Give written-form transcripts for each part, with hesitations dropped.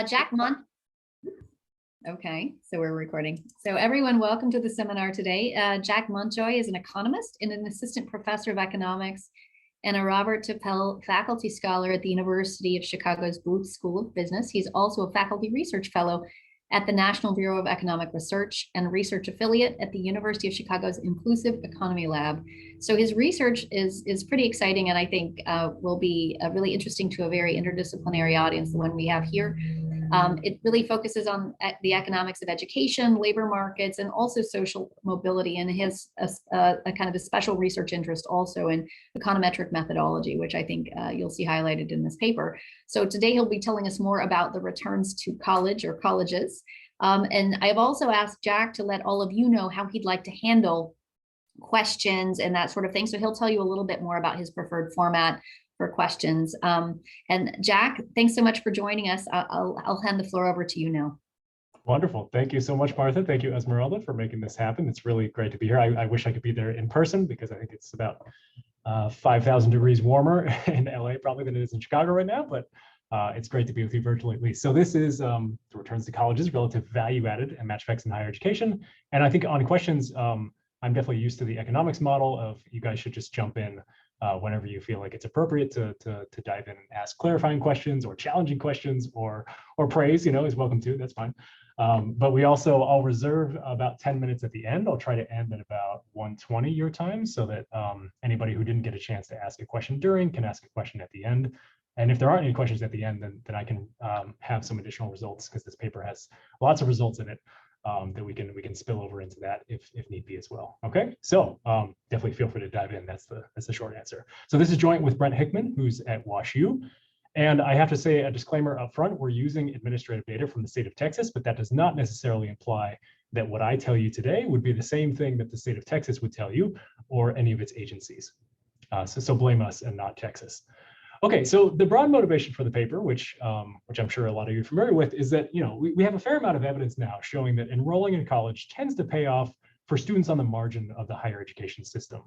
Jack Mountjoy. Okay, so we're recording. So everyone, welcome to the seminar today. Jack Mountjoy is an economist and an assistant professor of economics and a Robert Tappel faculty scholar at the University of Chicago's Booth School of Business. He's also a faculty research fellow at the National Bureau of Economic Research and research affiliate at the University of Chicago's Inclusive Economy Lab. So his research is pretty exciting, and I think will be really interesting to a very interdisciplinary audience, the one we have here. It really focuses on the economics of education, labor markets, and also social mobility, and has a kind of a special research interest also in econometric methodology, which I think you'll see highlighted in this paper. So today he'll be telling us more about the returns to college or colleges. And I've also asked Jack to let all of you know how he'd like to handle questions and that sort of thing. So he'll tell you a little bit more about his preferred format for questions. And Jack, thanks so much for joining us. I'll hand the floor over to you now. Wonderful. Thank you so much, Martha. Thank you, Esmeralda, for making this happen. It's really great to be here. I wish I could be there in person because I think it's about 5,000 degrees warmer in LA probably than it is in Chicago right now, but it's great to be with you virtually at least. So this is the returns to colleges, relative value added and match effects in higher education. And I think on questions, I'm definitely used to the economics model of you guys should just jump in whenever you feel like it's appropriate to dive in and ask clarifying questions or challenging questions or praise, is welcome too, that's fine. But I'll reserve about 10 minutes at the end. I'll try to end at about 1:20 your time so that anybody who didn't get a chance to ask a question during can ask a question at the end. And if there aren't any questions at the end, then I can have some additional results because this paper has lots of results in it. That we can spill over into that if need be as well. Okay, so definitely feel free to dive in. That's the short answer. So this is joint with Brent Hickman, who's at WashU. And I have to say a disclaimer up front, we're using administrative data from the state of Texas, but that does not necessarily imply that what I tell you today would be the same thing that the state of Texas would tell you or any of its agencies. So blame us and not Texas. Okay, so the broad motivation for the paper, which I'm sure a lot of you are familiar with, is that we have a fair amount of evidence now showing that enrolling in college tends to pay off for students on the margin of the higher education system,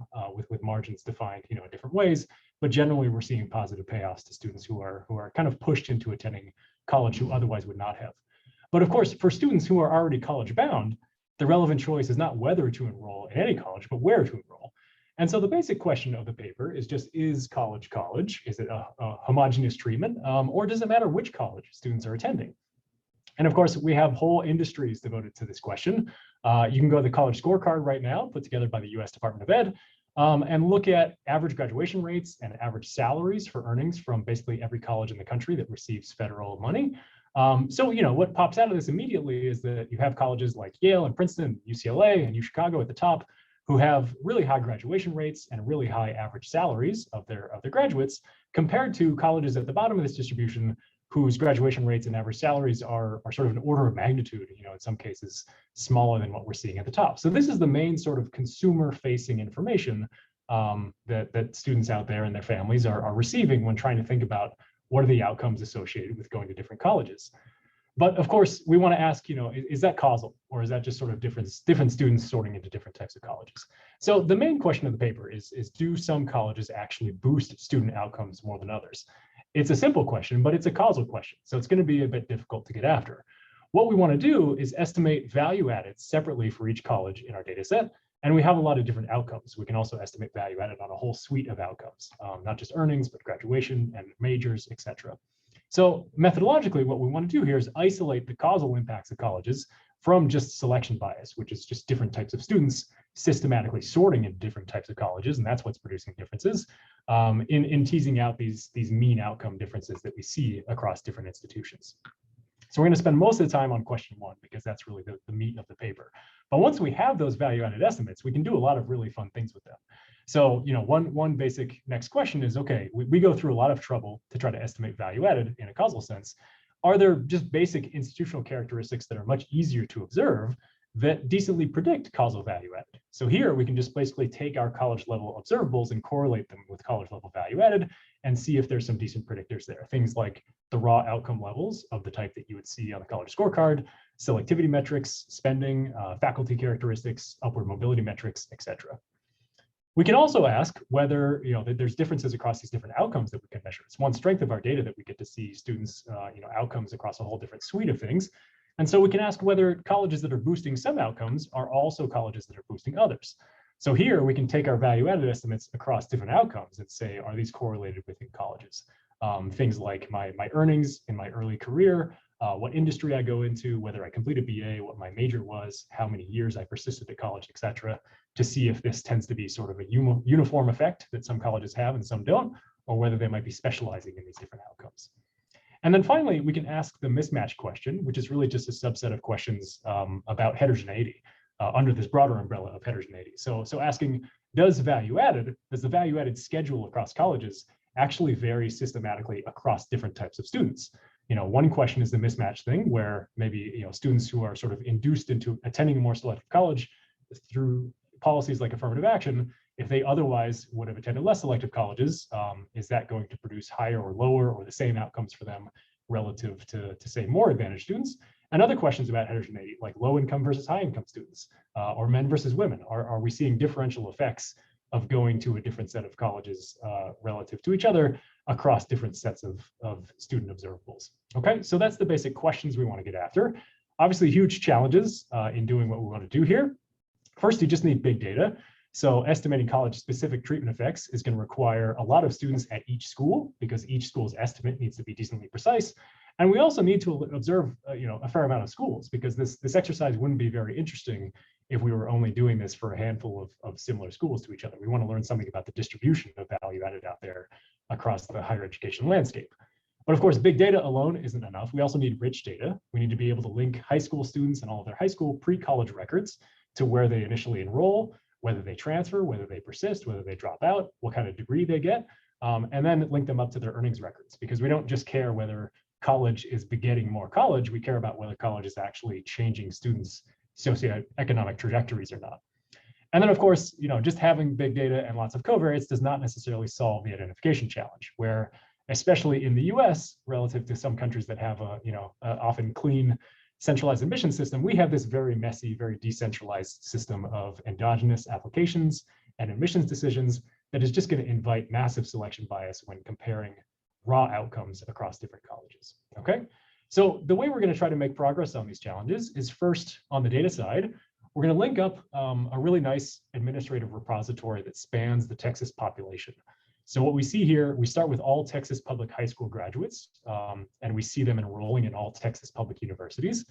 with margins defined in different ways. But generally, we're seeing positive payoffs to students who are kind of pushed into attending college who otherwise would not have. But of course, for students who are already college bound, the relevant choice is not whether to enroll in any college, but where to enroll. And so the basic question of the paper is just, is college college? Is it a homogeneous treatment? Or does it matter which college students are attending? And of course, we have whole industries devoted to this question. You can go to the College Scorecard right now, put together by the US Department of Ed, and look at average graduation rates and average salaries for earnings from basically every college in the country that receives federal money. So what pops out of this immediately is that you have colleges like Yale and Princeton, UCLA, and UChicago at the top, who have really high graduation rates and really high average salaries of their graduates, compared to colleges at the bottom of this distribution whose graduation rates and average salaries are sort of an order of magnitude, in some cases smaller than what we're seeing at the top. So this is the main sort of consumer-facing information that students out there and their families are receiving when trying to think about what are the outcomes associated with going to different colleges. But of course, we want to ask, is that causal, or is that just sort of different students sorting into different types of colleges? So the main question of the paper is do some colleges actually boost student outcomes more than others? It's a simple question, but it's a causal question. So it's going to be a bit difficult to get after. What we want to do is estimate value added separately for each college in our data set. And we have a lot of different outcomes. We can also estimate value added on a whole suite of outcomes, not just earnings, but graduation and majors, et cetera. So methodologically, what we want to do here is isolate the causal impacts of colleges from just selection bias, which is just different types of students systematically sorting into different types of colleges, and that's what's producing differences in teasing out these mean outcome differences that we see across different institutions. So we're going to spend most of the time on question one because that's really the meat of the paper. But once we have those value-added estimates, we can do a lot of really fun things with them. So, one basic next question is, okay, we go through a lot of trouble to try to estimate value added in a causal sense. Are there just basic institutional characteristics that are much easier to observe that decently predict causal value added? So here we can just basically take our college level observables and correlate them with college level value added and see if there's some decent predictors there. Things like the raw outcome levels of the type that you would see on the College Scorecard, selectivity metrics, spending, faculty characteristics, upward mobility metrics, et cetera. We can also ask whether that there's differences across these different outcomes that we can measure. It's one strength of our data that we get to see students' outcomes across a whole different suite of things. And so we can ask whether colleges that are boosting some outcomes are also colleges that are boosting others. So here we can take our value-added estimates across different outcomes and say, are these correlated within colleges? Things like my earnings in my early career, what industry I go into, whether I complete a BA, what my major was, how many years I persisted at college, et cetera, to see if this tends to be sort of a uniform effect that some colleges have and some don't, or whether they might be specializing in these different outcomes. And then finally, we can ask the mismatch question, which is really just a subset of questions about heterogeneity under this broader umbrella of heterogeneity. So asking, does the value added schedule across colleges actually vary systematically across different types of students? One question is the mismatch thing, where maybe students who are sort of induced into attending a more selective college through policies like affirmative action, if they otherwise would have attended less selective colleges, is that going to produce higher or lower or the same outcomes for them relative to say, more advantaged students? And other questions about heterogeneity, like low income versus high income students, or men versus women. Are we seeing differential effects of going to a different set of colleges relative to each other across different sets of student observables? Okay, so that's the basic questions we want to get after. Obviously, huge challenges in doing what we want to do here. First, you just need big data. So estimating college-specific treatment effects is going to require a lot of students at each school, because each school's estimate needs to be decently precise. And we also need to observe a fair amount of schools, because this exercise wouldn't be very interesting if we were only doing this for a handful of similar schools to each other. We want to learn something about the distribution of value added out there across the higher education landscape. But of course, big data alone isn't enough. We also need rich data. We need to be able to link high school students and all of their high school pre-college records to where they initially enroll, whether they transfer, whether they persist, whether they drop out, what kind of degree they get, and then link them up to their earnings records, because we don't just care whether college is begetting more college, we care about whether college is actually changing students' socioeconomic trajectories or not. And then of course, just having big data and lots of covariates does not necessarily solve the identification challenge, where especially in the US, relative to some countries that have a often clean centralized admission system, we have this very messy, very decentralized system of endogenous applications and admissions decisions that is just going to invite massive selection bias when comparing raw outcomes across different colleges. Okay, so the way we're going to try to make progress on these challenges is first on the data side, we're going to link up a really nice administrative repository that spans the Texas population. So what we see here, we start with all Texas public high school graduates, and we see them enrolling in all Texas public universities.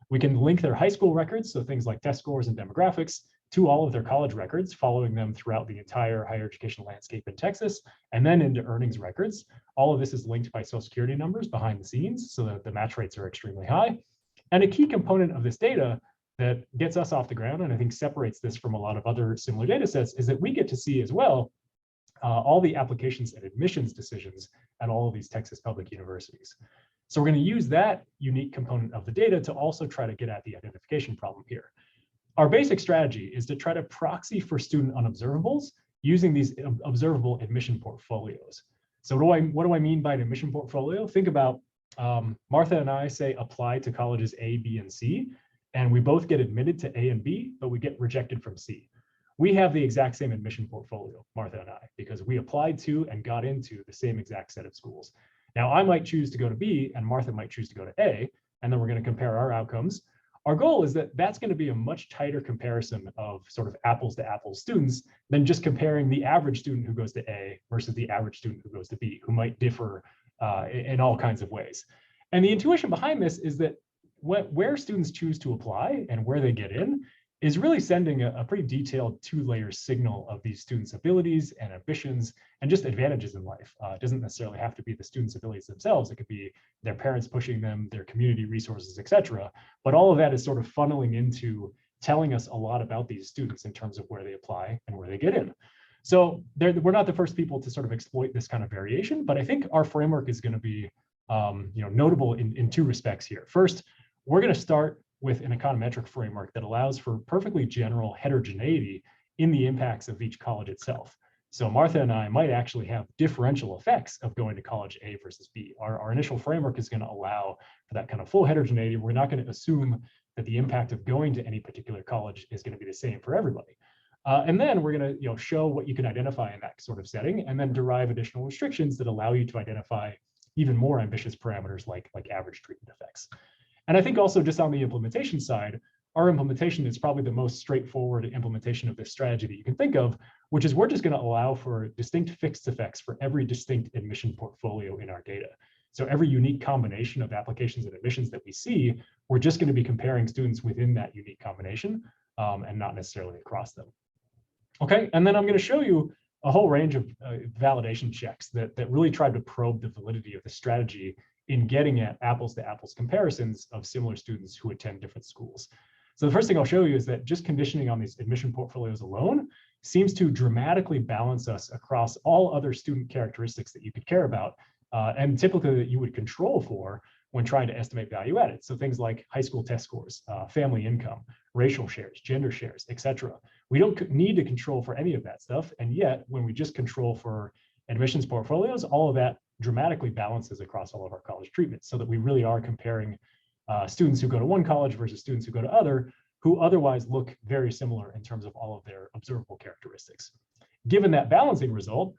We can link their high school records, so things like test scores and demographics, to all of their college records, following them throughout the entire higher education landscape in Texas, and then into earnings records. All of this is linked by Social Security numbers behind the scenes, so that the match rates are extremely high. And a key component of this data that gets us off the ground, and I think separates this from a lot of other similar data sets, is that we get to see as well all the applications and admissions decisions at all of these Texas public universities. So we're going to use that unique component of the data to also try to get at the identification problem here. Our basic strategy is to try to proxy for student unobservables using these observable admission portfolios. So what do I mean by an admission portfolio? Think about Martha and I say apply to colleges A, B, and C, and we both get admitted to A and B, but we get rejected from C. We have the exact same admission portfolio, Martha and I, because we applied to and got into the same exact set of schools. Now, I might choose to go to B and Martha might choose to go to A, and then we're going to compare our outcomes. Our goal is that that's going to be a much tighter comparison of sort of apples to apples students than just comparing the average student who goes to A versus the average student who goes to B, who might differ in all kinds of ways. And the intuition behind this is that where students choose to apply and where they get in is really sending a pretty detailed two-layer signal of these students' abilities and ambitions and just advantages in life. It doesn't necessarily have to be the students' abilities themselves. It could be their parents pushing them, their community resources, et cetera. But all of that is sort of funneling into telling us a lot about these students in terms of where they apply and where they get in. So we're not the first people to sort of exploit this kind of variation, but I think our framework is going to be notable in two respects here. First, we're going to start with an econometric framework that allows for perfectly general heterogeneity in the impacts of each college itself. So Martha and I might actually have differential effects of going to college A versus B. Our initial framework is going to allow for that kind of full heterogeneity. We're not going to assume that the impact of going to any particular college is going to be the same for everybody. And then we're going to show what you can identify in that sort of setting, and then derive additional restrictions that allow you to identify even more ambitious parameters like average treatment effects. And I think also just on the implementation side, our implementation is probably the most straightforward implementation of this strategy that you can think of, which is we're just going to allow for distinct fixed effects for every distinct admission portfolio in our data. So every unique combination of applications and admissions that we see, we're just going to be comparing students within that unique combination and not necessarily across them. Okay, and then I'm going to show you a whole range of validation checks that really try to probe the validity of the strategy in getting at apples to apples comparisons of similar students who attend different schools. So the first thing I'll show you is that just conditioning on these admission portfolios alone seems to dramatically balance us across all other student characteristics that you could care about and typically that you would control for when trying to estimate value added. So things like high school test scores, family income, racial shares, gender shares, etc. We don't need to control for any of that stuff. And yet, when we just control for admissions portfolios, all of that dramatically balances across all of our college treatments so that we really are comparing students who go to one college versus students who go to other, who otherwise look very similar in terms of all of their observable characteristics. Given that balancing result,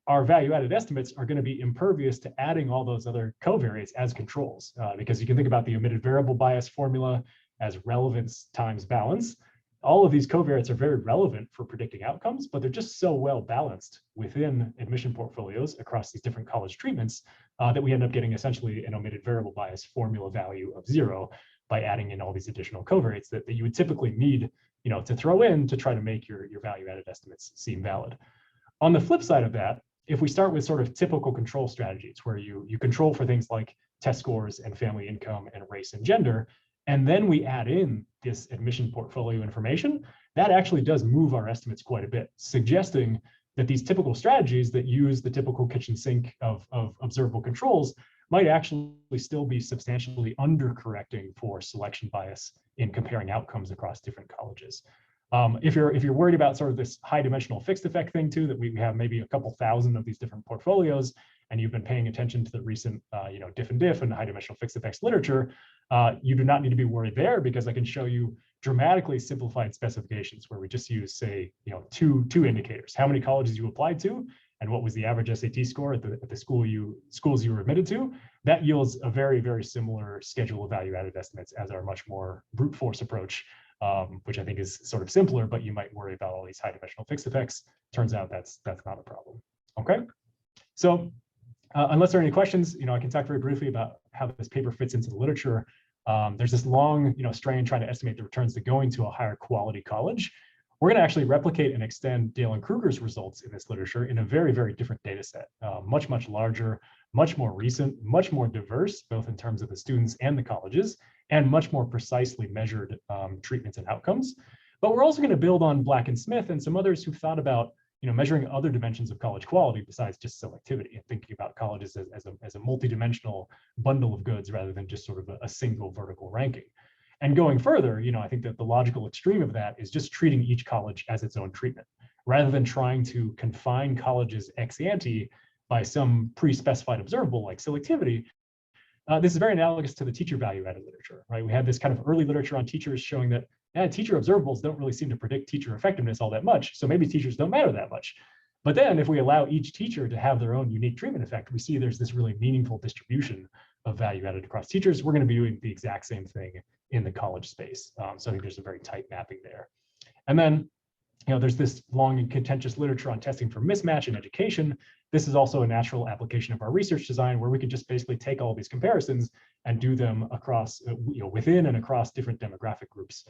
our value-added estimates are going to be impervious to adding all those other covariates as controls, because you can think about the omitted variable bias formula as relevance times balance. All of these covariates are very relevant for predicting outcomes, but they're just so well balanced within admission portfolios across these different college treatments that we end up getting essentially an omitted variable bias formula value of 0 by adding in all these additional covariates that you would typically need to throw in to try to make your value-added estimates seem valid. On the flip side of that, if we start with sort of typical control strategies where you control for things like test scores and family income and race and gender, and then we add in this admission portfolio information, that actually does move our estimates quite a bit, suggesting that these typical strategies that use the typical kitchen sink of observable controls might actually still be substantially undercorrecting for selection bias in comparing outcomes across different colleges. If you're worried about sort of this high dimensional fixed effect thing too, that we have maybe a couple thousand of these different portfolios, and you've been paying attention to the recent diff and diff and high dimensional fixed effects literature, you do not need to be worried there, because I can show you dramatically simplified specifications where we just use, say, two indicators: how many colleges you applied to and what was the average SAT score at the schools you were admitted to. That yields a very, very similar schedule of value-added estimates as our much more brute force approach, which I think is sort of simpler, but you might worry about all these high dimensional fixed effects. Turns out that's not a problem. Okay, so unless there are any questions, I can talk very briefly about how this paper fits into the literature. There's this long strain trying to estimate the returns to going to a higher quality college. We're going to actually replicate and extend Dale and Kruger's results in this literature in a very, very different data set, much, much larger, much more recent, much more diverse, both in terms of the students and the colleges, and much more precisely measured treatments and outcomes. But we're also going to build on Black and Smith and some others who've thought about measuring other dimensions of college quality besides just selectivity, and thinking about colleges as a multidimensional bundle of goods rather than just sort of a single vertical ranking. And going further, I think that the logical extreme of that is just treating each college as its own treatment, rather than trying to confine colleges ex ante by some pre-specified observable like selectivity. This is very analogous to the teacher value-added literature, right? We had this kind of early literature on teachers showing that teacher observables don't really seem to predict teacher effectiveness all that much, so maybe teachers don't matter that much. But then if we allow each teacher to have their own unique treatment effect, we see there's this really meaningful distribution of value added across teachers. We're going to be doing the exact same thing in the college space. So I think there's a very tight mapping there. And then there's this long and contentious literature on testing for mismatch in education. This is also a natural application of our research design, where we can just basically take all these comparisons and do them across, within and across different demographic groups,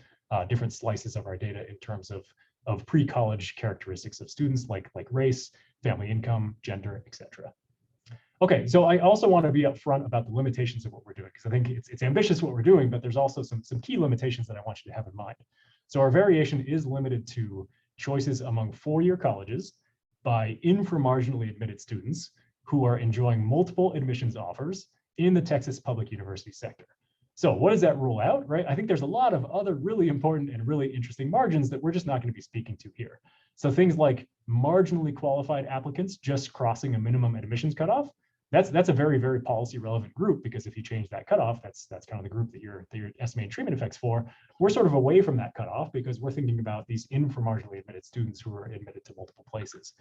different slices of our data in terms of pre-college characteristics of students like race, family income, gender, etc. Okay, so I also want to be upfront about the limitations of what we're doing, because I think it's ambitious what we're doing, but there's also some key limitations that I want you to have in mind. So our variation is limited to choices among four-year colleges by inframarginally admitted students who are enjoying multiple admissions offers in the Texas public university sector. So what does that rule out, right? I think there's a lot of other really important and really interesting margins that we're just not going to be speaking to here. So things like marginally qualified applicants just crossing a minimum admissions cutoff, that's a very, very policy relevant group, because if you change that cutoff, that's kind of the group that you're estimating treatment effects for. We're sort of away from that cutoff because we're thinking about these inframarginally admitted students who are admitted to multiple places.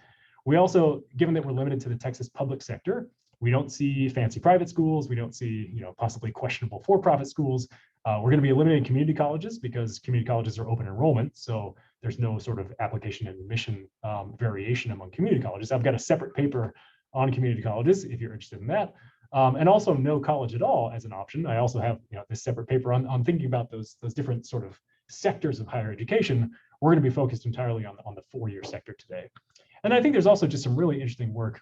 We also, given that we're limited to the Texas public sector, we don't see fancy private schools. We don't see, possibly questionable for-profit schools. We're going to be eliminating community colleges because community colleges are open enrollment. So there's no sort of application and admission variation among community colleges. I've got a separate paper on community colleges if you're interested in that. And also no college at all as an option. I also have this separate paper on thinking about those different sort of sectors of higher education. We're going to be focused entirely on the four-year sector today. And I think there's also just some really interesting work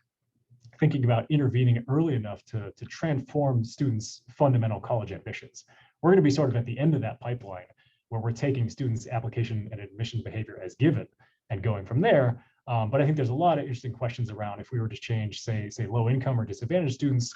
thinking about intervening early enough to transform students' fundamental college ambitions. We're going to be sort of at the end of that pipeline where we're taking students' application and admission behavior as given and going from there. But I think there's a lot of interesting questions around if we were to change, say low income or disadvantaged students'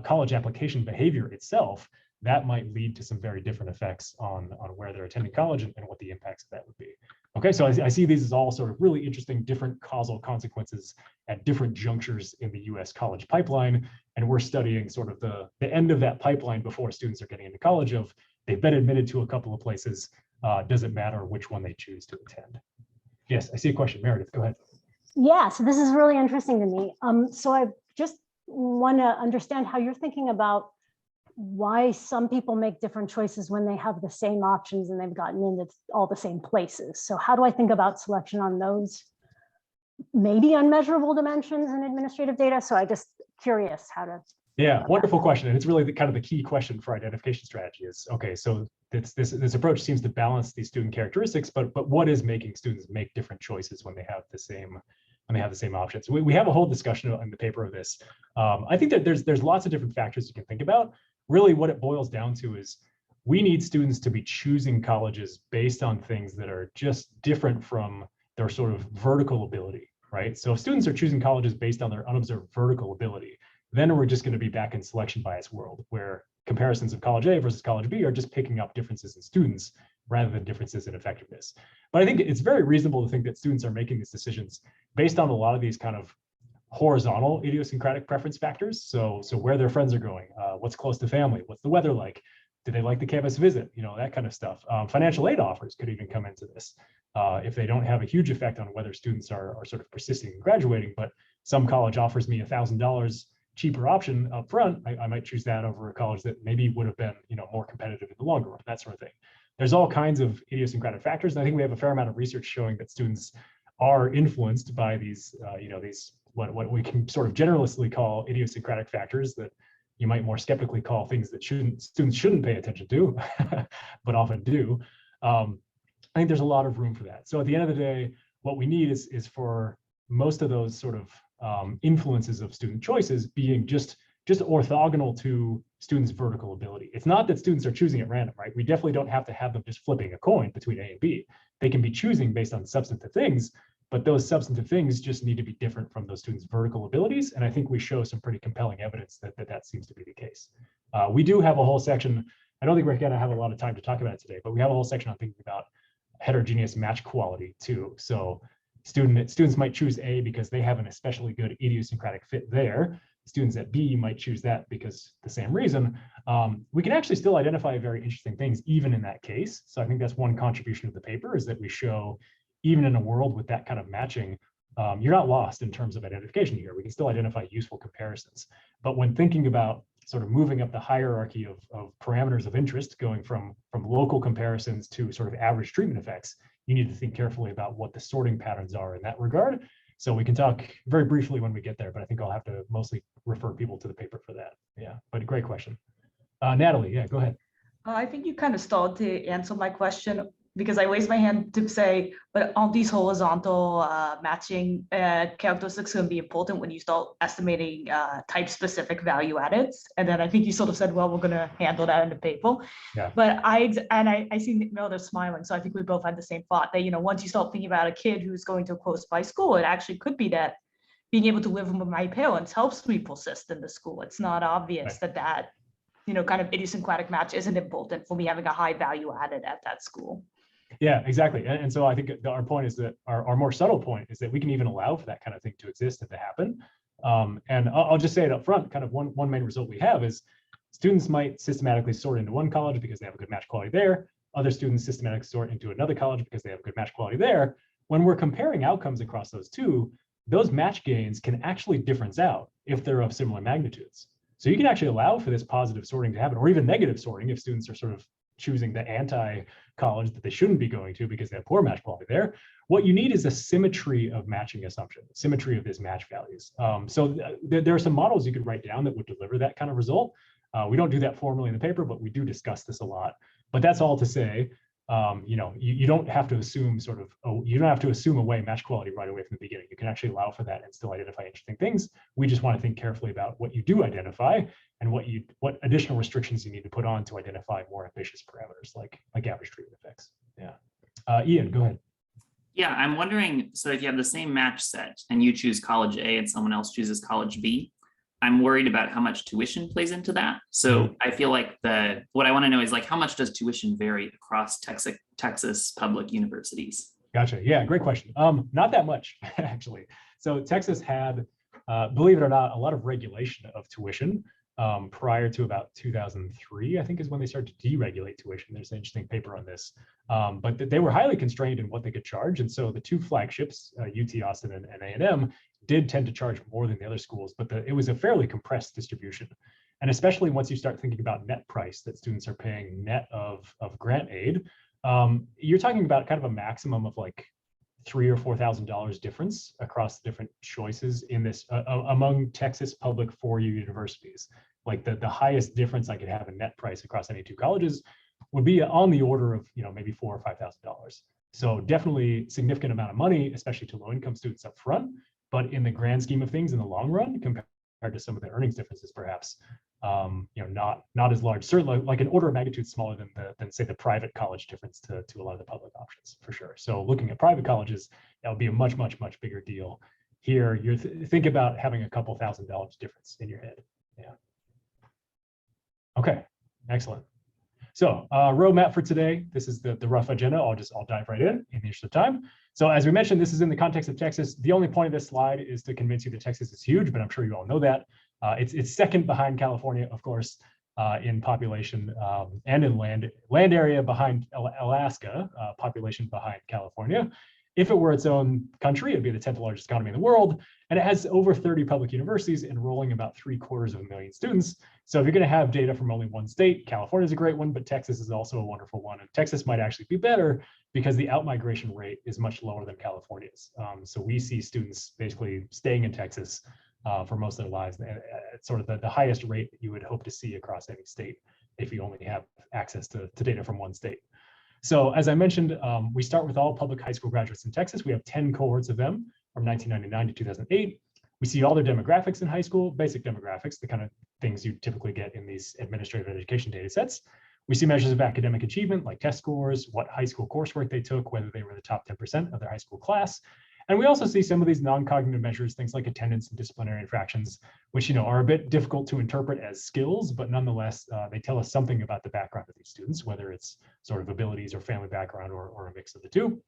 college application behavior itself, that might lead to some very different effects on where they're attending college and what the impacts of that would be. Okay, so I see these as all sort of really interesting different causal consequences at different junctures in the US college pipeline. And we're studying sort of the end of that pipeline before students are getting into college of they've been admitted to a couple of places. Does it matter which one they choose to attend? Yes, I see a question. Meredith, go ahead. Yeah, so this is really interesting to me. So I just want to understand how you're thinking about why some people make different choices when they have the same options and they've gotten into all the same places. So how do I think about selection on those maybe unmeasurable dimensions in administrative data? So I just curious how to. Yeah, wonderful question. And it's really the kind of the key question for identification strategy is, okay, so this approach seems to balance these student characteristics, but what is making students make different choices when they have the same options? We have a whole discussion in the paper of this. I think that there's lots of different factors you can think about. Really what it boils down to is we need students to be choosing colleges based on things that are just different from their sort of vertical ability, right? So if students are choosing colleges based on their unobserved vertical ability, then we're just going to be back in selection bias world where comparisons of college A versus college B are just picking up differences in students rather than differences in effectiveness. But I think it's very reasonable to think that students are making these decisions based on a lot of these kind of horizontal idiosyncratic preference factors. So where their friends are going, what's close to family, what's the weather like, do they like the campus visit, that kind of stuff. Financial aid offers could even come into this if they don't have a huge effect on whether students are sort of persisting and graduating, but some college offers me $1,000 cheaper option up front, I might choose that over a college that maybe would have been more competitive in the longer run, that sort of thing. There's all kinds of idiosyncratic factors, and I think we have a fair amount of research showing that students are influenced by these these what we can sort of generously call idiosyncratic factors that you might more skeptically call things that students shouldn't pay attention to, but often do. I think there's a lot of room for that. So at the end of the day, what we need is for most of those sort of influences of student choices being just orthogonal to students' vertical ability. It's not that students are choosing at random, right? We definitely don't have to have them just flipping a coin between A and B. They can be choosing based on substantive things, but those substantive things just need to be different from those students' vertical abilities. And I think we show some pretty compelling evidence that seems to be the case. We do have a whole section, I don't think we're gonna have a lot of time to talk about it today, but we have a whole section on thinking about heterogeneous match quality too. So students might choose A because they have an especially good idiosyncratic fit there. Students at B might choose that because the same reason. We can actually still identify very interesting things even in that case. So I think that's one contribution of the paper is that we show even in a world with that kind of matching, you're not lost in terms of identification here. We can still identify useful comparisons. But when thinking about sort of moving up the hierarchy of parameters of interest, going from local comparisons to sort of average treatment effects, you need to think carefully about what the sorting patterns are in that regard. So we can talk very briefly when we get there, but I think I'll have to mostly refer people to the paper for that. Yeah, but great question. Natalie, yeah, go ahead. I think you kind of stalled to answer my question because I raised my hand to say, but aren't these horizontal matching characteristics going to be important when you start estimating type-specific value addeds? And then I think you sort of said, well, we're going to handle that in the paper. Yeah. But I see Meredith smiling, so I think we both had the same thought that once you start thinking about a kid who's going to a close by school, it actually could be that being able to live with my parents helps me persist in the school. It's not obvious Right. that kind of idiosyncratic match isn't important for me having a high value added at that school. Yeah, exactly. And so I think our point is that our more subtle point is that we can even allow for that kind of thing to exist and to happen. And I'll just say it up front, kind of one main result we have is students might systematically sort into one college because they have a good match quality there. Other students systematically sort into another college because they have good match quality there. When we're comparing outcomes across those two, those match gains can actually difference out if they're of similar magnitudes. So you can actually allow for this positive sorting to happen, or even negative sorting if students are sort of choosing the anti-college that they shouldn't be going to because they have poor match quality there. What you need is a symmetry of matching assumption, symmetry of these match values. So there are some models you could write down that would deliver that kind of result. We don't do that formally in the paper, but we do discuss this a lot. But that's all to say, you don't have to assume you don't have to assume away match quality right away from the beginning. You can actually allow for that and still identify interesting things. We just want to think carefully about what you do identify and what additional restrictions you need to put on to identify more ambitious parameters like average treatment effects. Yeah. Ian, go ahead. Yeah, I'm wondering, so if you have the same match set and you choose college A and someone else chooses college B, I'm worried about how much tuition plays into that. So I feel like what I want to know is like, how much does tuition vary across Texas public universities? Gotcha. Yeah, great question. Not that much, actually. So Texas had, believe it or not, a lot of regulation of tuition prior to about 2003, I think is when they started to deregulate tuition. There's an interesting paper on this. But they were highly constrained in what they could charge. And so the two flagships, UT Austin and A&M, did tend to charge more than the other schools, but it was a fairly compressed distribution. And especially once you start thinking about net price that students are paying net of grant aid, you're talking about kind of a maximum of like $3,000 or $4,000 difference across different choices in this among Texas public four-year universities. Like the highest difference I could have in net price across any two colleges would be on the order of maybe $4,000 or $5,000. So definitely significant amount of money, especially to low-income students up front. But in the grand scheme of things, in the long run, compared to some of the earnings differences, perhaps, not as large. Certainly, like an order of magnitude smaller than say the private college difference to a lot of the public options, for sure. So looking at private colleges, that would be a much bigger deal. Here, you think about having a couple $1,000s difference in your head. Yeah. Okay. Excellent. So roadmap for today. This is the rough agenda. I'll dive right in the interest of time. So as we mentioned, this is in the context of Texas. The only point of this slide is to convince you that Texas is huge, but I'm sure you all know that. It's second behind California, of course, in population and in land area behind Alaska, population behind California. If it were its own country, it'd be the 10th largest economy in the world. And it has over 30 public universities enrolling about 750,000 students. So if you're going to have data from only one state, California is a great one, but Texas is also a wonderful one. And Texas might actually be better because the outmigration rate is much lower than California's. So we see students basically staying in Texas for most of their lives at sort of the highest rate that you would hope to see across any state if you only have access to data from one state. So as I mentioned, we start with all public high school graduates in Texas. We have 10 cohorts of them from 1999 to 2008. We see all their demographics in high school, basic demographics, the kind of things you typically get in these administrative education data sets. We see measures of academic achievement like test scores, what high school coursework they took, whether they were the top 10% of their high school class. And we also see some of these non-cognitive measures, things like attendance and disciplinary infractions, which are a bit difficult to interpret as skills, but nonetheless, they tell us something about the background of these students, whether it's sort of abilities or family background or a mix of the two.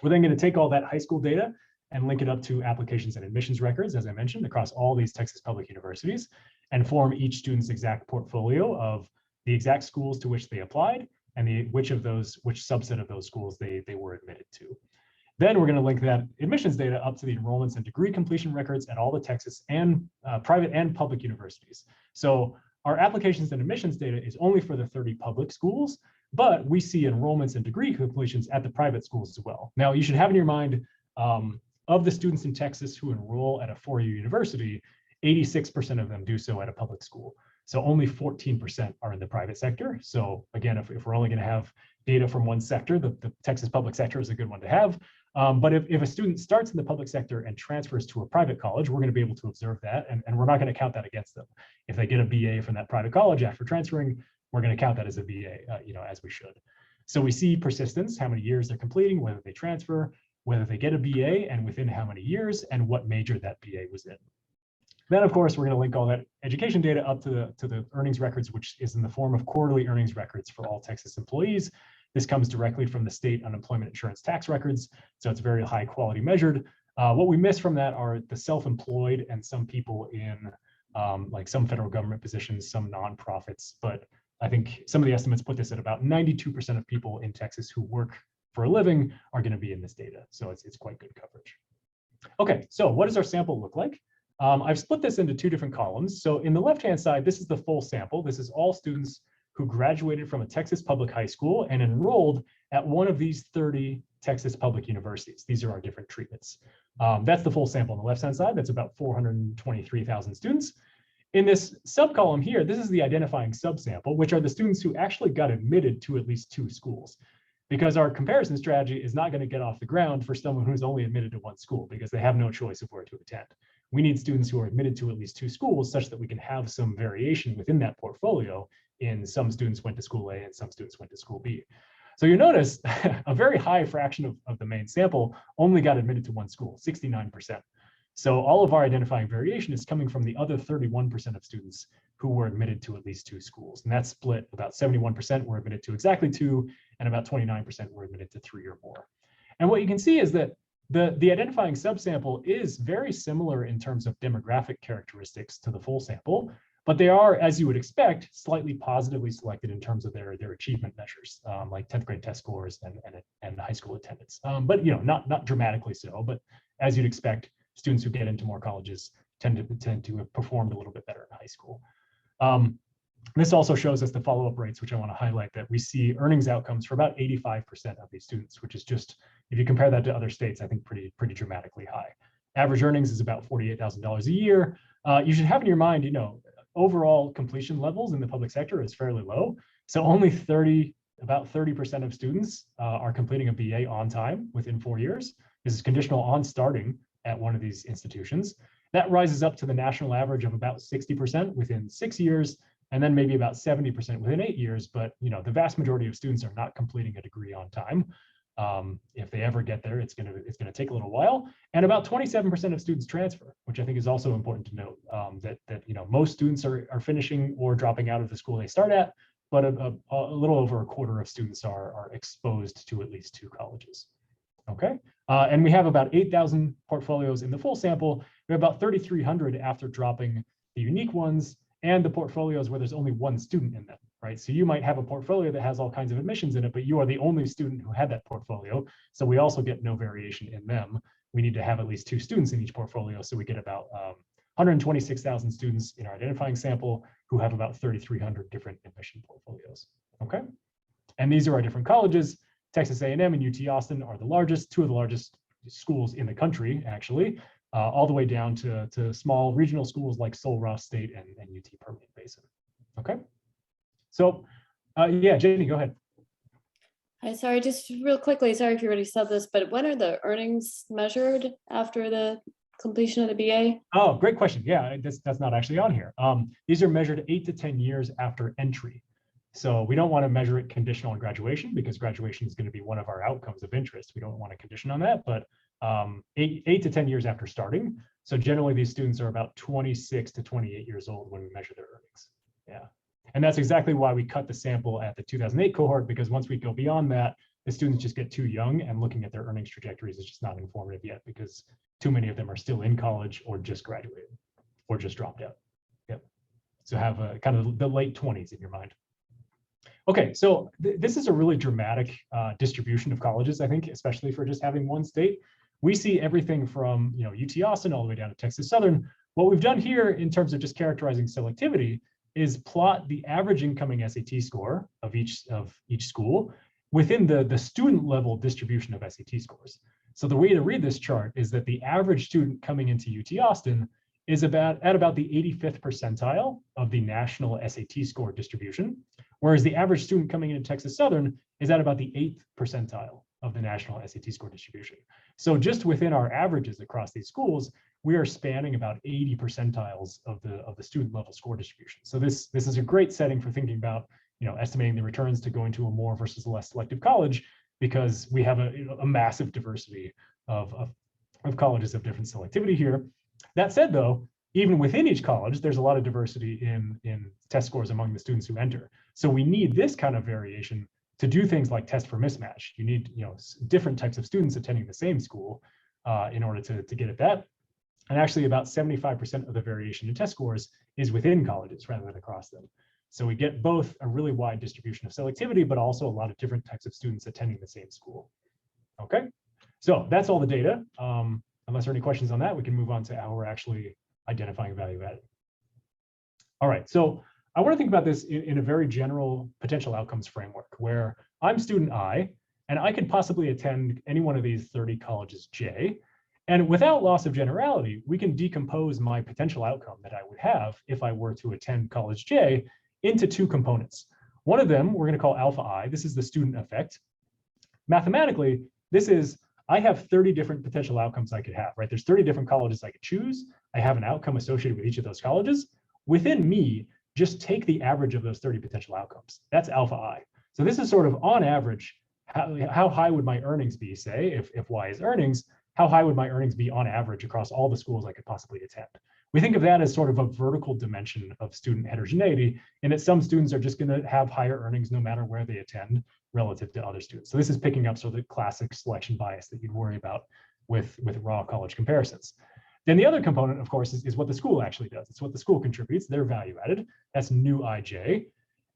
We're then going to take all that high school data and link it up to applications and admissions records, as I mentioned, across all these Texas public universities, and form each student's exact portfolio of the exact schools to which they applied and which subset of those schools they were admitted to. Then we're going to link that admissions data up to the enrollments and degree completion records at all the Texas and private and public universities. So our applications and admissions data is only for the 30 public schools, but we see enrollments and degree completions at the private schools as well. Now, you should have in your mind, of the students in Texas who enroll at a four-year university, 86% of them do so at a public school. So only 14% are in the private sector. So again, if we're only going to have data from one sector, the Texas public sector is a good one to have. But if a student starts in the public sector and transfers to a private college, we're going to be able to observe that, and we're not going to count that against them. If they get a BA from that private college after transferring, we're going to count that as a BA, as we should. So we see persistence, how many years they're completing, whether they transfer, whether they get a BA, and within how many years, and what major that BA was in. Then, of course, we're going to link all that education data up to the earnings records, which is in the form of quarterly earnings records for all Texas employees. This comes directly from the state unemployment insurance tax records, so it's very high quality measured. What we miss from that are the self-employed and some people in like some federal government positions, some nonprofits. But I think some of the estimates put this at about 92% of people in Texas who work for a living are going to be in this data. So it's quite good coverage. Okay, so what does our sample look like? I've split this into two different columns. So in the left-hand side, this is the full sample. This is all students who graduated from a Texas public high school and enrolled at one of these 30 Texas public universities. These are our different treatments. That's the full sample on the left-hand side. That's about 423,000 students. In this subcolumn here, this is the identifying subsample, which are the students who actually got admitted to at least 2 schools. Because our comparison strategy is not going to get off the ground for someone who's only admitted to 1 school because they have no choice of where to attend. We need students who are admitted to at least 2 schools such that we can have some variation within that portfolio in some students went to school A and some students went to school B. So you notice a very high fraction of the main sample only got admitted to 1 school, 69%. So all of our identifying variation is coming from the other 31% of students who were admitted to at least 2 schools. And that's split about 71% were admitted to exactly 2, and about 29% were admitted to 3 or more. And what you can see is that the identifying subsample is very similar in terms of demographic characteristics to the full sample, but they are, as you would expect, slightly positively selected in terms of their achievement measures, like 10th grade test scores and high school attendance. But not dramatically so, but as you'd expect, students who get into more colleges tend to have performed a little bit better in high school. This also shows us the follow-up rates, which I want to highlight, that we see earnings outcomes for about 85% of these students, which is just, if you compare that to other states, I think pretty dramatically high. Average earnings is about $48,000 a year. You should have in your mind, overall completion levels in the public sector is fairly low. So only about 30% of students are completing a BA on time within 4 years. This is conditional on starting at one of these institutions. That rises up to the national average of about 60% within 6 years, and then maybe about 70% within 8 years. But the vast majority of students are not completing a degree on time. If they ever get there, it's gonna take a little while. And about 27% of students transfer, which I think is also important to note. That most students are finishing or dropping out of the school they start at, but a little over a quarter of students are exposed to at least 2 colleges. Okay, and we have about 8,000 portfolios in the full sample. We have about 3,300 after dropping the unique ones and the portfolios where there's only 1 student in them, right? So you might have a portfolio that has all kinds of admissions in it, but you are the only student who had that portfolio. So we also get no variation in them. We need to have at least 2 students in each portfolio. So we get about 126,000 students in our identifying sample who have about 3,300 different admission portfolios, okay? And these are our different colleges. Texas A&M and UT Austin are the largest, 2 of the largest schools in the country, actually, all the way down to small regional schools like Sul Ross State and UT Permian Basin. Okay, so yeah, Jenny, go ahead. Hi, sorry, just real quickly, sorry if you already said this, but when are the earnings measured after the completion of the BA? Oh, great question. Yeah, that's not actually on here. These are measured 8 to 10 years after entry. So we don't want to measure it conditional on graduation because graduation is going to be one of our outcomes of interest. We don't want to condition on that, but 8 to 10 years after starting. So generally these students are about 26 to 28 years old when we measure their earnings. Yeah. And that's exactly why we cut the sample at the 2008 cohort, because once we go beyond that, the students just get too young and looking at their earnings trajectories is just not informative yet because too many of them are still in college or just graduated or just dropped out. Yep. So have a kind of the late 20s in your mind. Okay, so this is a really dramatic distribution of colleges, I think, especially for just having 1 state. We see everything from UT Austin all the way down to Texas Southern. What we've done here in terms of just characterizing selectivity is plot the average incoming SAT score of each school within the student level distribution of SAT scores. So the way to read this chart is that the average student coming into UT Austin is at about the 85th percentile of the national SAT score distribution, whereas the average student coming into Texas Southern is at about the 8th percentile of the national SAT score distribution. So just within our averages across these schools, we are spanning about 80 percentiles of the student level score distribution. So this is a great setting for thinking about estimating the returns to going to a more versus less selective college, because we have a massive diversity of colleges of different selectivity here. That said, though, even within each college, there's a lot of diversity in test scores among the students who enter. So we need this kind of variation to do things like test for mismatch. You need different types of students attending the same school. in order to get at that. And actually about 75% of the variation in test scores is within colleges rather than across them. So we get both a really wide distribution of selectivity, but also a lot of different types of students attending the same school. Okay, so that's all the data. Unless there are any questions on that, we can move on to how we're actually identifying value added. All right, so I want to think about this in a very general potential outcomes framework where I'm student I, and I could possibly attend any one of these 30 colleges J. And without loss of generality, we can decompose my potential outcome that I would have if I were to attend college J into two components. One of them we're going to call alpha I. This is the student effect. Mathematically, this is I have 30 different potential outcomes I could have, right? There's 30 different colleges I could choose. I have an outcome associated with each of those colleges. Within me, just take the average of those 30 potential outcomes. That's alpha I. So this is sort of on average, how high would my earnings be, say, if Y is earnings, how high would my earnings be on average across all the schools I could possibly attend? We think of that as sort of a vertical dimension of student heterogeneity, and that some students are just going to have higher earnings no matter where they attend relative to other students. So this is picking up sort of the classic selection bias that you'd worry about with raw college comparisons. Then the other component, of course, is what the school actually does. It's what the school contributes, their value added. That's new IJ.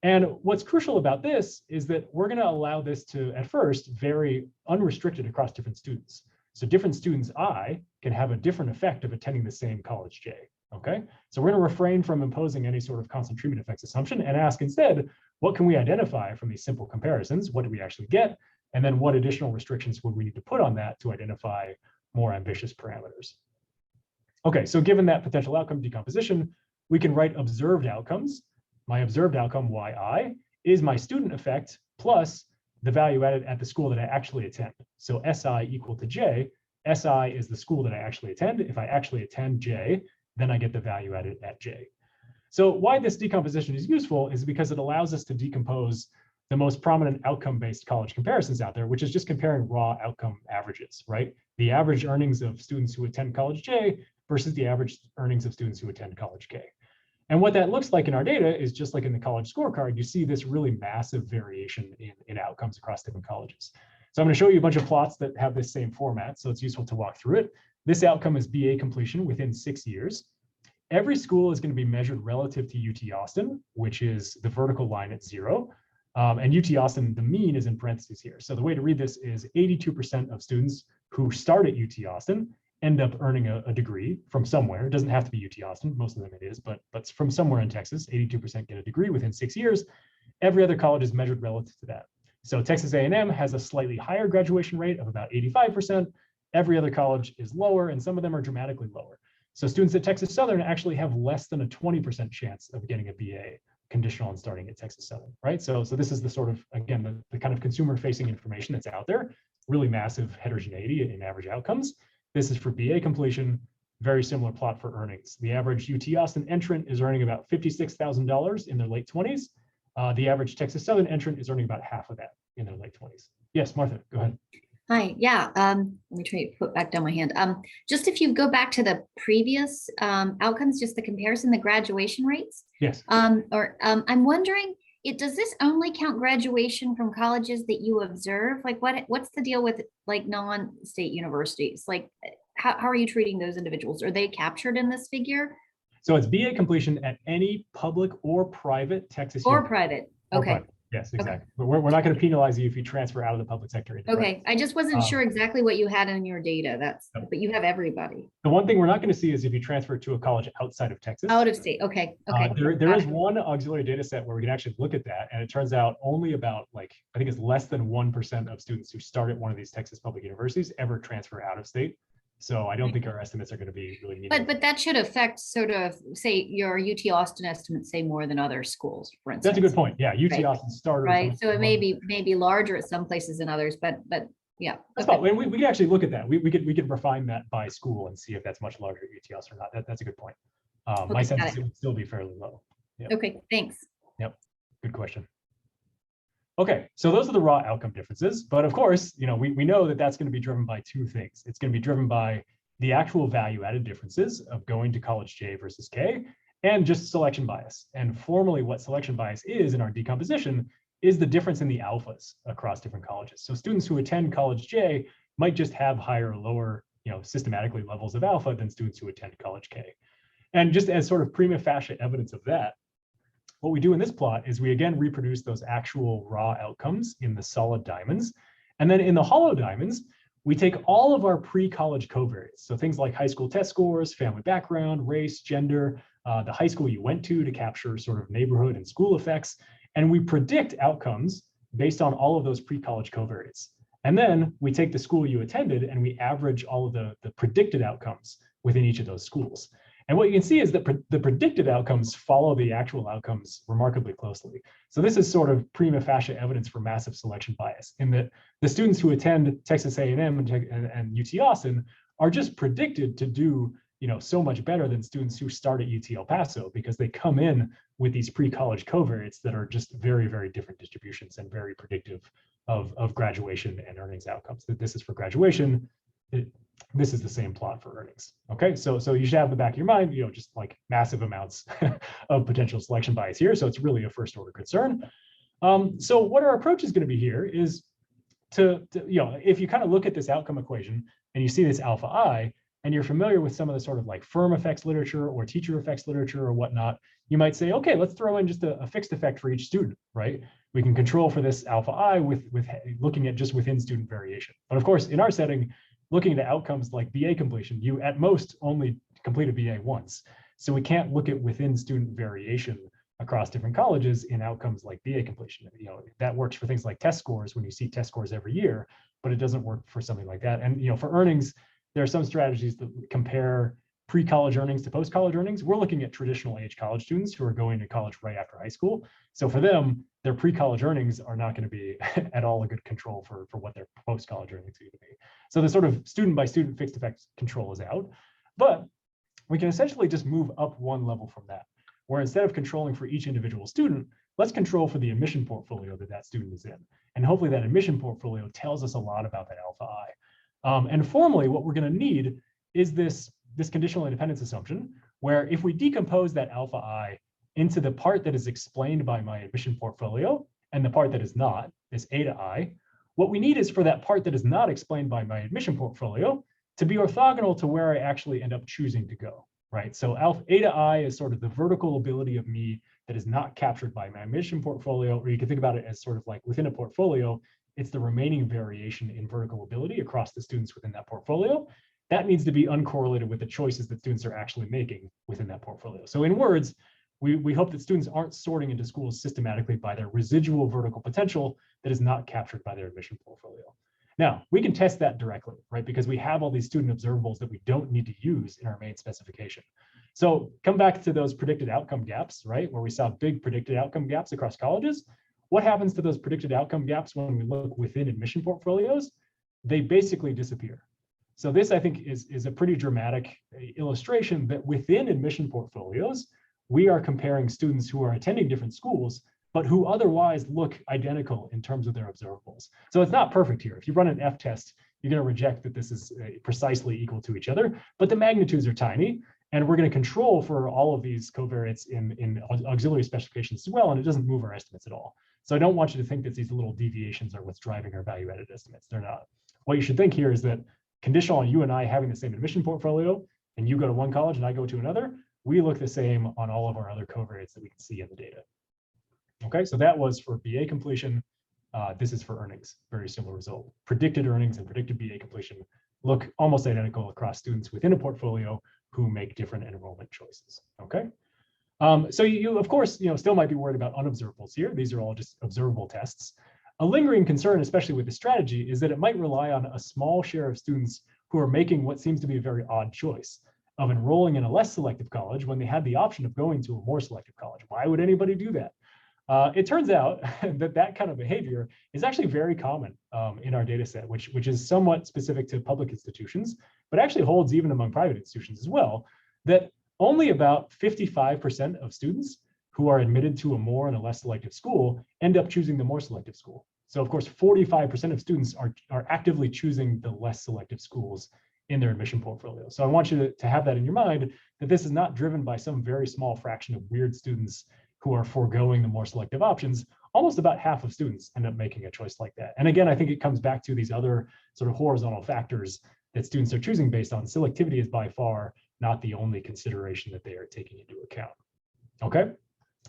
And what's crucial about this is that we're going to allow this to, at first, vary unrestricted across different students. So different students I can have a different effect of attending the same college J, okay? So we're going to refrain from imposing any sort of constant treatment effects assumption and ask instead, what can we identify from these simple comparisons? What do we actually get? And then what additional restrictions would we need to put on that to identify more ambitious parameters? Okay, so given that potential outcome decomposition, we can write observed outcomes. My observed outcome, yi, is my student effect plus the value added at the school that I actually attend. So SI equal to J, SI is the school that I actually attend. If I actually attend J, then I get the value added at J. So why this decomposition is useful is because it allows us to decompose the most prominent outcome-based college comparisons out there, which is just comparing raw outcome averages, right? The average earnings of students who attend college J versus the average earnings of students who attend college K. And what that looks like in our data is just like in the College Scorecard, you see this really massive variation in outcomes across different colleges. So I'm going to show you a bunch of plots that have this same format, so it's useful to walk through it. This outcome is BA completion within 6 years. Every school is going to be measured relative to UT Austin, which is the vertical line at 0. And UT Austin, the mean is in parentheses here. So the way to read this is 82% of students who start at UT Austin end up earning a degree from somewhere. It doesn't have to be UT Austin, most of them it is, but from somewhere in Texas, 82% get a degree within 6 years. Every other college is measured relative to that. So Texas A&M has a slightly higher graduation rate of about 85%. Every other college is lower, and some of them are dramatically lower. So students at Texas Southern actually have less than a 20% chance of getting a BA conditional on starting at Texas Southern, right? So this is the sort of, again, the kind of consumer-facing information that's out there, really massive heterogeneity in average outcomes. This is for BA completion, very similar plot for earnings. The average UT Austin entrant is earning about $56,000 in their late 20s. The average Texas Southern entrant is earning about half of that in their late 20s. Yes, Martha, go ahead. Hi, yeah, let me try to put back down my hand. Just if you go back to the previous outcomes, just the comparison, the graduation rates. Yes. I'm wondering, does this only count graduation from colleges that you observe? Like what's the deal with like non-state universities? Like how are you treating those individuals? Are they captured in this figure? So it's BA completion at any public or private Texas Or university. private, Or okay. private. Yes, exactly. But we're not going to penalize you if you transfer out of the public sector. Into Okay, I just wasn't sure Um, exactly what you had in your data. Yep. But you have everybody. The one thing we're not going to see is if you transfer to a college outside of Texas. Out of state, okay, okay. There got is it. one auxiliary data set where we can actually look at that, and it turns out only about I think it's less than 1% of students who start at one of these Texas public universities ever transfer out of state. So I don't think our estimates are going to be really meaningful. But that should affect sort of, say, your UT Austin estimates say more than other schools, for instance. That's a good point. Yeah, UT Right. Austin starters. Right, so it may be larger at some places than others, but yeah. That's okay. fine. We can actually look at that. We could refine that by school and see if that's much larger at UT Austin or not. That's a good point. My Okay, sense got is it would still be fairly low. Yep. Okay, thanks. Yep, good question. Okay, so those are the raw outcome differences. But of course, we know that that's going to be driven by two things. It's going to be driven by the actual value added differences of going to college J versus K, and just selection bias. And formally what selection bias is in our decomposition is the difference in the alphas across different colleges. So students who attend college J might just have higher or lower systematically levels of alpha than students who attend College K. And just as sort of prima facie evidence of that, what we do in this plot is we again reproduce those actual raw outcomes in the solid diamonds. And then in the hollow diamonds, we take all of our pre-college covariates. So things like high school test scores, family background, race, gender, the high school you went to capture sort of neighborhood and school effects. And we predict outcomes based on all of those pre-college covariates. And then we take the school you attended and we average all of the predicted outcomes within each of those schools. And what you can see is that the predicted outcomes follow the actual outcomes remarkably closely. So this is sort of prima facie evidence for massive selection bias in that the students who attend Texas A&M and UT Austin are just predicted to do so much better than students who start at UT El Paso because they come in with these pre-college covariates that are just very, very different distributions and very predictive of graduation and earnings outcomes. That this is for graduation. This is the same plot for earnings. Okay, so you should have in the back of your mind, just like massive amounts of potential selection bias here. So it's really a first order concern. So what our approach is going to be here is to if you kind of look at this outcome equation and you see this alpha I, and you're familiar with some of the sort of like firm effects literature or teacher effects literature or whatnot, you might say, okay, let's throw in just a fixed effect for each student, right? We can control for this alpha I with looking at just within student variation. But of course, in our setting, looking at outcomes like BA completion, you at most only complete a BA once. So we can't look at within student variation across different colleges in outcomes like BA completion. That works for things like test scores when you see test scores every year, but it doesn't work for something like that. And for earnings, there are some strategies that compare pre-college earnings to post-college earnings. We're looking at traditional age college students who are going to college right after high school. So for them, their pre-college earnings are not going to be at all a good control for what their post-college earnings are going to be. So the sort of student by student fixed effect control is out, but we can essentially just move up one level from that, where instead of controlling for each individual student, let's control for the admission portfolio that student is in. And hopefully that admission portfolio tells us a lot about that alpha I. And formally, what we're going to need is this conditional independence assumption, where if we decompose that alpha I into the part that is explained by my admission portfolio and the part that is not, this eta I, what we need is for that part that is not explained by my admission portfolio to be orthogonal to where I actually end up choosing to go, right? So eta I is sort of the vertical ability of me that is not captured by my admission portfolio, or you can think about it as sort of like within a portfolio, it's the remaining variation in vertical ability across the students within that portfolio. That needs to be uncorrelated with the choices that students are actually making within that portfolio. So in words, we hope that students aren't sorting into schools systematically by their residual vertical potential that is not captured by their admission portfolio. Now, we can test that directly, right? Because we have all these student observables that we don't need to use in our main specification. So come back to those predicted outcome gaps, right? Where we saw big predicted outcome gaps across colleges. What happens to those predicted outcome gaps when we look within admission portfolios? They basically disappear. So this, I think, is a pretty dramatic illustration that within admission portfolios, we are comparing students who are attending different schools, but who otherwise look identical in terms of their observables. So it's not perfect here. If you run an F test, you're going to reject that this is precisely equal to each other, but the magnitudes are tiny. And we're going to control for all of these covariates in auxiliary specifications as well, and it doesn't move our estimates at all. So I don't want you to think that these little deviations are what's driving our value-added estimates. They're not. What you should think here is that conditional on you and I having the same admission portfolio, and you go to one college and I go to another, we look the same on all of our other covariates that we can see in the data. Okay, so that was for BA completion. This is for earnings, very similar result. Predicted earnings and predicted BA completion look almost identical across students within a portfolio who make different enrollment choices, okay? So you of course, still might be worried about unobservables here. These are all just observable tests. A lingering concern, especially with this strategy, is that it might rely on a small share of students who are making what seems to be a very odd choice of enrolling in a less selective college when they had the option of going to a more selective college. Why would anybody do that? It turns out that kind of behavior is actually very common in our data set, which is somewhat specific to public institutions, but actually holds even among private institutions as well, that only about 55% of students who are admitted to a more and a less selective school end up choosing the more selective school. So of course, 45% of students are actively choosing the less selective schools in their admission portfolio. So I want you to have that in your mind, that this is not driven by some very small fraction of weird students who are foregoing the more selective options. Almost about half of students end up making a choice like that. And again, I think it comes back to these other sort of horizontal factors that students are choosing based on, selectivity is by far not the only consideration that they are taking into account. Okay.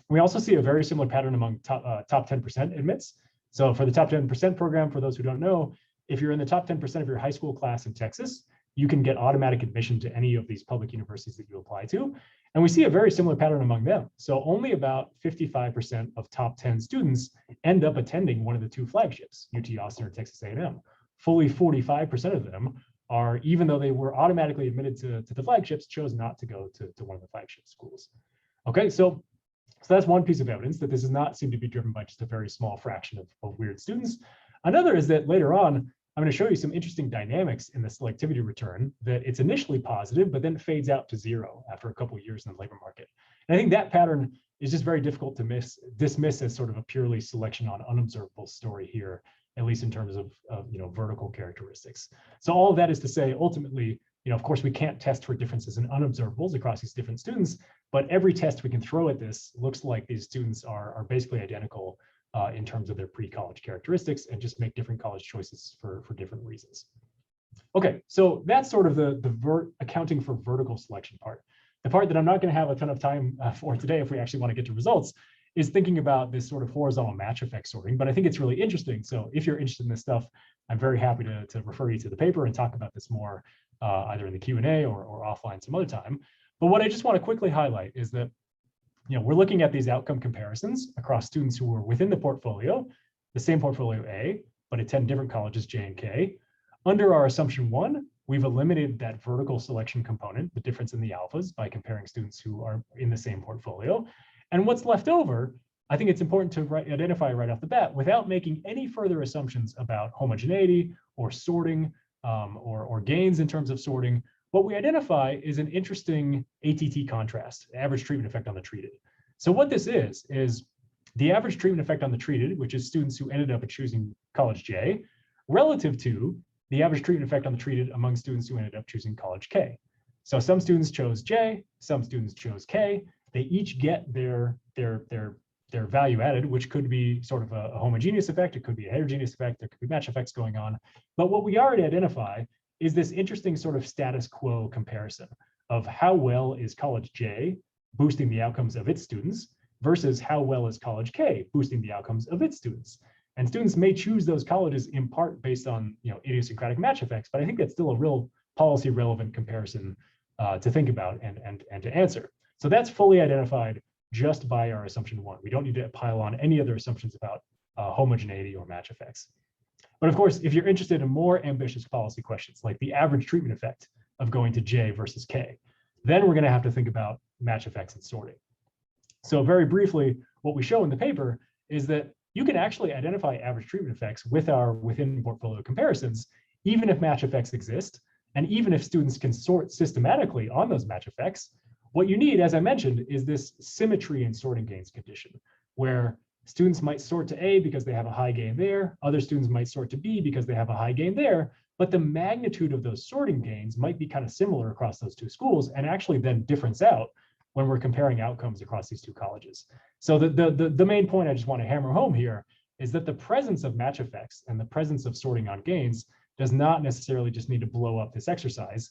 We also see a very similar pattern among top 10% admits. So for the top 10% program, for those who don't know, if you're in the top 10% of your high school class in Texas, you can get automatic admission to any of these public universities that you apply to. And we see a very similar pattern among them. So only about 55% of top 10 students end up attending one of the two flagships, UT Austin or Texas A&M. Fully 45% of them are, even though they were automatically admitted to the flagships, chose not to go to one of the flagship schools. Okay, so that's one piece of evidence that this does not seem to be driven by just a very small fraction of weird students. Another is that later on, I'm going to show you some interesting dynamics in the selectivity return, that it's initially positive, but then fades out to zero after a couple of years in the labor market. And I think that pattern is just very difficult to dismiss as sort of a purely selection on unobservable story here, at least in terms of vertical characteristics. So all of that is to say, ultimately, of course, we can't test for differences in unobservables across these different students, but every test we can throw at this looks like these students are basically identical in terms of their pre-college characteristics, and just make different college choices for different reasons. Okay, so that's sort of the accounting for vertical selection part. The part that I'm not going to have a ton of time for today, if we actually want to get to results, is thinking about this sort of horizontal match effect sorting, but I think it's really interesting. So if you're interested in this stuff, I'm very happy to refer you to the paper and talk about this more either in the Q&A or offline some other time. But what I just want to quickly highlight is that we're looking at these outcome comparisons across students who are within the portfolio, the same portfolio A, but attend different colleges J and K. Under our assumption 1, we've eliminated that vertical selection component, the difference in the alphas, by comparing students who are in the same portfolio. And what's left over, I think it's important to identify right off the bat, without making any further assumptions about homogeneity or sorting or gains in terms of sorting. What we identify is an interesting ATT contrast, average treatment effect on the treated. So what this is the average treatment effect on the treated, which is students who ended up choosing college J, relative to the average treatment effect on the treated among students who ended up choosing college K. So some students chose J, some students chose K. They each get their value added, which could be sort of a homogeneous effect. It could be a heterogeneous effect. There could be match effects going on. But what we already identify is this interesting sort of status quo comparison of how well is college J boosting the outcomes of its students versus how well is college K boosting the outcomes of its students. And students may choose those colleges in part based on idiosyncratic match effects, but I think that's still a real policy relevant comparison to think about and to answer. So that's fully identified just by our assumption 1. We don't need to pile on any other assumptions about homogeneity or match effects. But of course, if you're interested in more ambitious policy questions, like the average treatment effect of going to J versus K, then we're going to have to think about match effects and sorting. So very briefly, what we show in the paper is that you can actually identify average treatment effects with our within portfolio comparisons, even if match effects exist, and even if students can sort systematically on those match effects. What you need, as I mentioned, is this symmetry in sorting gains condition, where students might sort to A because they have a high gain there. Other students might sort to B because they have a high gain there. But the magnitude of those sorting gains might be kind of similar across those two schools, and actually then difference out when we're comparing outcomes across these two colleges. So the main point I just want to hammer home here is that the presence of match effects and the presence of sorting on gains does not necessarily just need to blow up this exercise.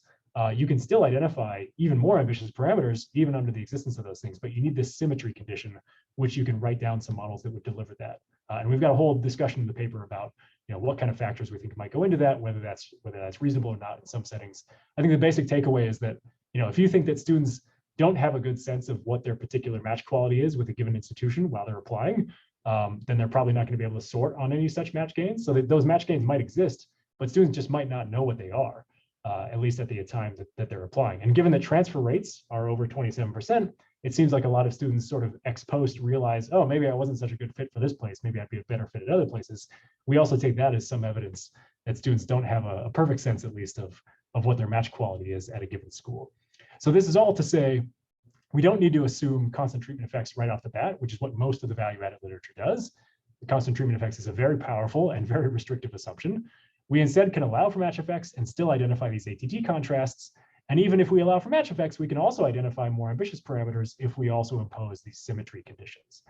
You can still identify even more ambitious parameters, even under the existence of those things, but you need this symmetry condition, which you can write down some models that would deliver that. And we've got a whole discussion in the paper about what kind of factors we think might go into that, whether that's reasonable or not in some settings. I think the basic takeaway is that if you think that students don't have a good sense of what their particular match quality is with a given institution while they're applying, then they're probably not going to be able to sort on any such match gains. So those match gains might exist, but students just might not know what they are. At least at the time that they're applying. And given that transfer rates are over 27%, it seems like a lot of students sort of ex post realize, oh, maybe I wasn't such a good fit for this place. Maybe I'd be a better fit at other places. We also take that as some evidence that students don't have a perfect sense, at least, of what their match quality is at a given school. So this is all to say, we don't need to assume constant treatment effects right off the bat, which is what most of the value-added literature does. The constant treatment effects is a very powerful and very restrictive assumption. We instead can allow for match effects and still identify these ATT contrasts. And even if we allow for match effects, we can also identify more ambitious parameters if we also impose these symmetry conditions.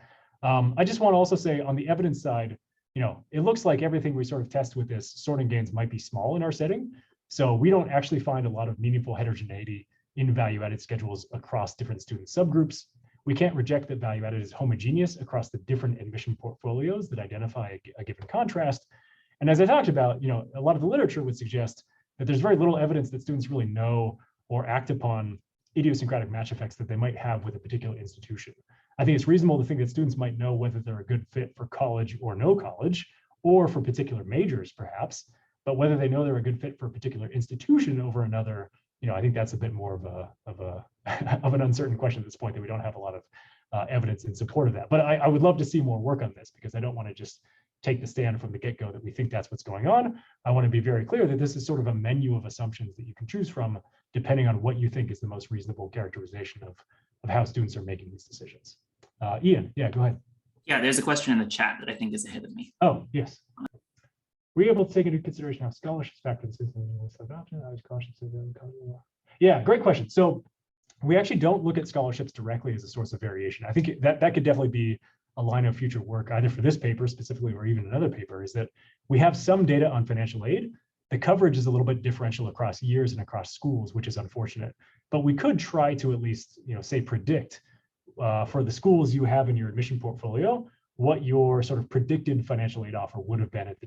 I just want to also say on the evidence side, it looks like everything we sort of test with this sorting gains might be small in our setting. So we don't actually find a lot of meaningful heterogeneity in value-added schedules across different student subgroups. We can't reject that value-added is homogeneous across the different admission portfolios that identify a given contrast. And as I talked about, a lot of the literature would suggest that there's very little evidence that students really know or act upon idiosyncratic match effects that they might have with a particular institution. I think it's reasonable to think that students might know whether they're a good fit for college or no college, or for particular majors perhaps, but whether they know they're a good fit for a particular institution over another, I think that's a bit more of an uncertain question at this point, that we don't have a lot of evidence in support of that. But I would love to see more work on this, because I don't want to just take the stand from the get-go that we think that's what's going on. I want to be very clear that this is sort of a menu of assumptions that you can choose from, depending on what you think is the most reasonable characterization of how students are making these decisions. Ian, yeah, go ahead. Yeah, there's a question in the chat that I think is ahead of me. Oh, yes. Were you able to take into consideration how scholarships factor into Yeah, great question. So we actually don't look at scholarships directly as a source of variation. I think that could definitely be a line of future work, either for this paper specifically or even another paper, is that we have some data on financial aid. The coverage is a little bit differential across years and across schools, which is unfortunate. But we could try to at least, say, predict for the schools you have in your admission portfolio what your sort of predicted financial aid offer would have been at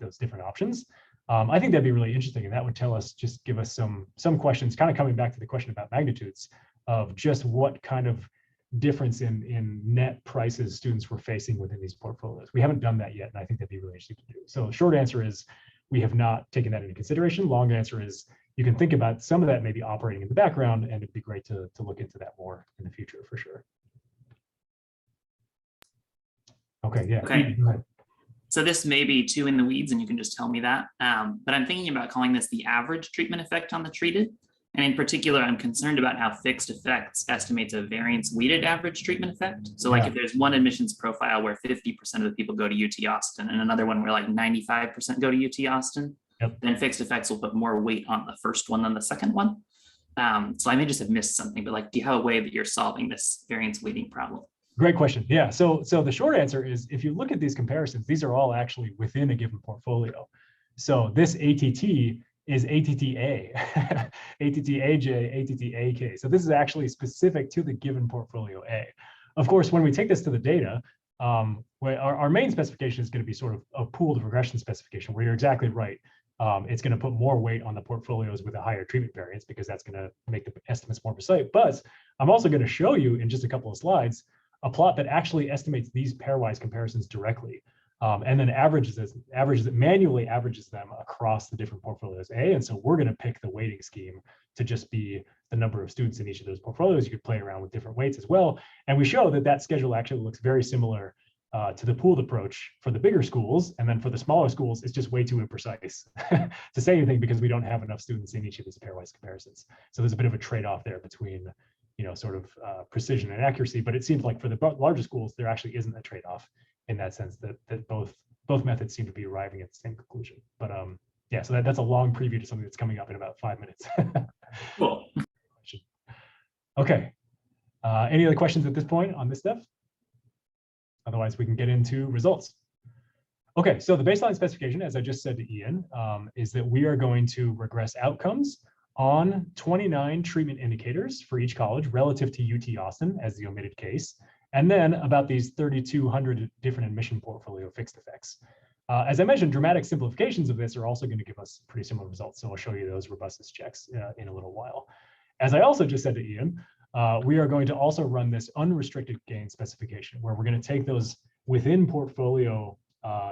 those different options. I think that'd be really interesting, and that would give us some questions, kind of coming back to the question about magnitudes of just what kind of difference in net prices students were facing within these portfolios. We haven't done that yet, and I think that'd be really interesting to do. So short answer is we have not taken that into consideration. Long answer is you can think about some of that maybe operating in the background, and it'd be great to look into that more in the future for sure. Okay, yeah. Okay. Go ahead. So this may be too in the weeds, and you can just tell me that. But I'm thinking about calling this the average treatment effect on the treated. And in particular, I'm concerned about how fixed effects estimates a variance weighted average treatment effect. So like if there's one admissions profile where 50% of the people go to UT Austin and another one where like 95% go to UT Austin, then fixed effects will put more weight on the first one than the second one. So I may just have missed something, but like, do you have a way that you're solving this variance weighting problem? Great question. Yeah. So the short answer is, if you look at these comparisons, these are all actually within a given portfolio. So this ATT is ATTA, ATTAJ, ATTAK. So this is actually specific to the given portfolio A. Of course, when we take this to the data, our main specification is going to be sort of a pooled regression specification, where you're exactly right. It's going to put more weight on the portfolios with a higher treatment variance, because that's going to make the estimates more precise. But I'm also going to show you in just a couple of slides a plot that actually estimates these pairwise comparisons directly, and then manually averages them across the different portfolios A. And so we're going to pick the weighting scheme to just be the number of students in each of those portfolios. You could play around with different weights as well. And we show that schedule actually looks very similar to the pooled approach for the bigger schools. And then for the smaller schools, it's just way too imprecise to say anything, because we don't have enough students in each of these pairwise comparisons. So there's a bit of a trade-off there between sort of precision and accuracy, but it seems like for the larger schools, there actually isn't a trade-off in that sense, that both methods seem to be arriving at the same conclusion. But yeah, so that's a long preview to something that's coming up in about 5 minutes. Cool. Okay. Any other questions at this point on this stuff? Otherwise, we can get into results. Okay, so the baseline specification, as I just said to Ian, is that we are going to regress outcomes on 29 treatment indicators for each college relative to UT Austin as the omitted case, and then about these 3,200 different admission portfolio fixed effects. As I mentioned, dramatic simplifications of this are also going to give us pretty similar results. So I'll show you those robustness checks in a little while. As I also just said to Ian, we are going to also run this unrestricted gain specification, where we're going to take those within portfolio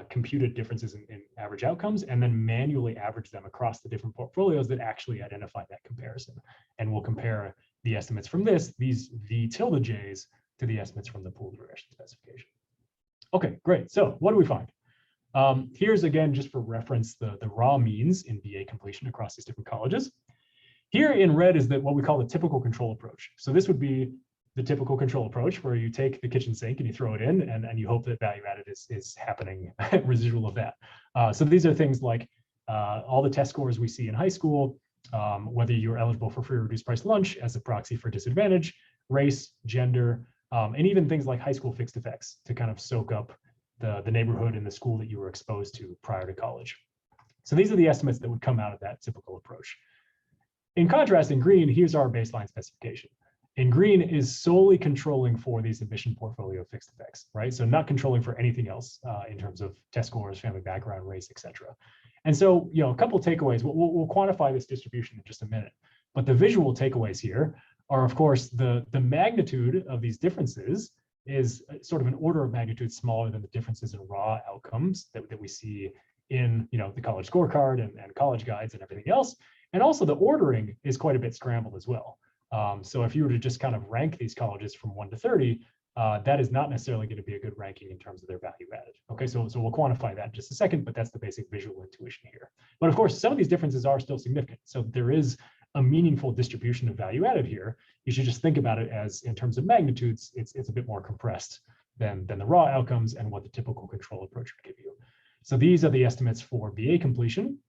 computed differences in average outcomes, and then manually average them across the different portfolios that actually identify that comparison. And we'll compare the estimates from these V tilde J's to the estimates from the pooled regression specification. Okay, great. So what do we find? Here's again, just for reference, the raw means in BA completion across these different colleges. Here in red is what we call the typical control approach. So this would be the typical control approach, where you take the kitchen sink and you throw it in, and you hope that value added is happening, residual of that. So these are things like all the test scores we see in high school, whether you're eligible for free or reduced price lunch as a proxy for disadvantage, race, gender, and even things like high school fixed effects to kind of soak up the neighborhood and the school that you were exposed to prior to college. So these are the estimates that would come out of that typical approach. In contrast, in green, here's our baseline specification. In green is solely controlling for these admission portfolio fixed effects, right? So not controlling for anything else in terms of test scores, family background, race, et cetera. And so, a couple takeaways. We'll quantify this distribution in just a minute. But the visual takeaways here are, of course, the magnitude of these differences is sort of an order of magnitude smaller than the differences in raw outcomes that we see in the College Scorecard and college guides and everything else. And also the ordering is quite a bit scrambled as well. So if you were to just kind of rank these colleges from 1 to 30, that is not necessarily going to be a good ranking in terms of their value added. Okay, so we'll quantify that in just a second, but that's the basic visual intuition here. But of course, some of these differences are still significant. So there is a meaningful distribution of value added here. You should just think about it as, in terms of magnitudes, it's a bit more compressed than the raw outcomes and what the typical control approach would give you. So these are the estimates for BA completion.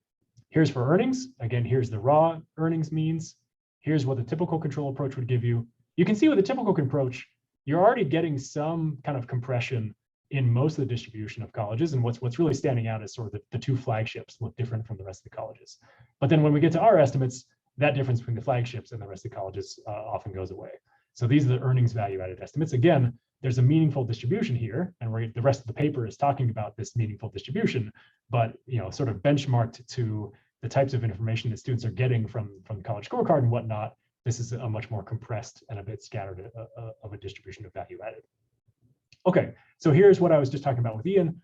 Here's for earnings. Again, here's the raw earnings means. Here's what the typical control approach would give you. You can see with the typical approach, you're already getting some kind of compression in most of the distribution of colleges. And what's really standing out is sort of the two flagships look different from the rest of the colleges. But then when we get to our estimates, that difference between the flagships and the rest of the colleges often goes away. So these are the earnings value added estimates. Again, there's a meaningful distribution here, and the rest of the paper is talking about this meaningful distribution, but sort of benchmarked to the types of information that students are getting from the College Scorecard and whatnot, this is a much more compressed and a bit scattered of a distribution of value added. Okay, so here's what I was just talking about with Ian.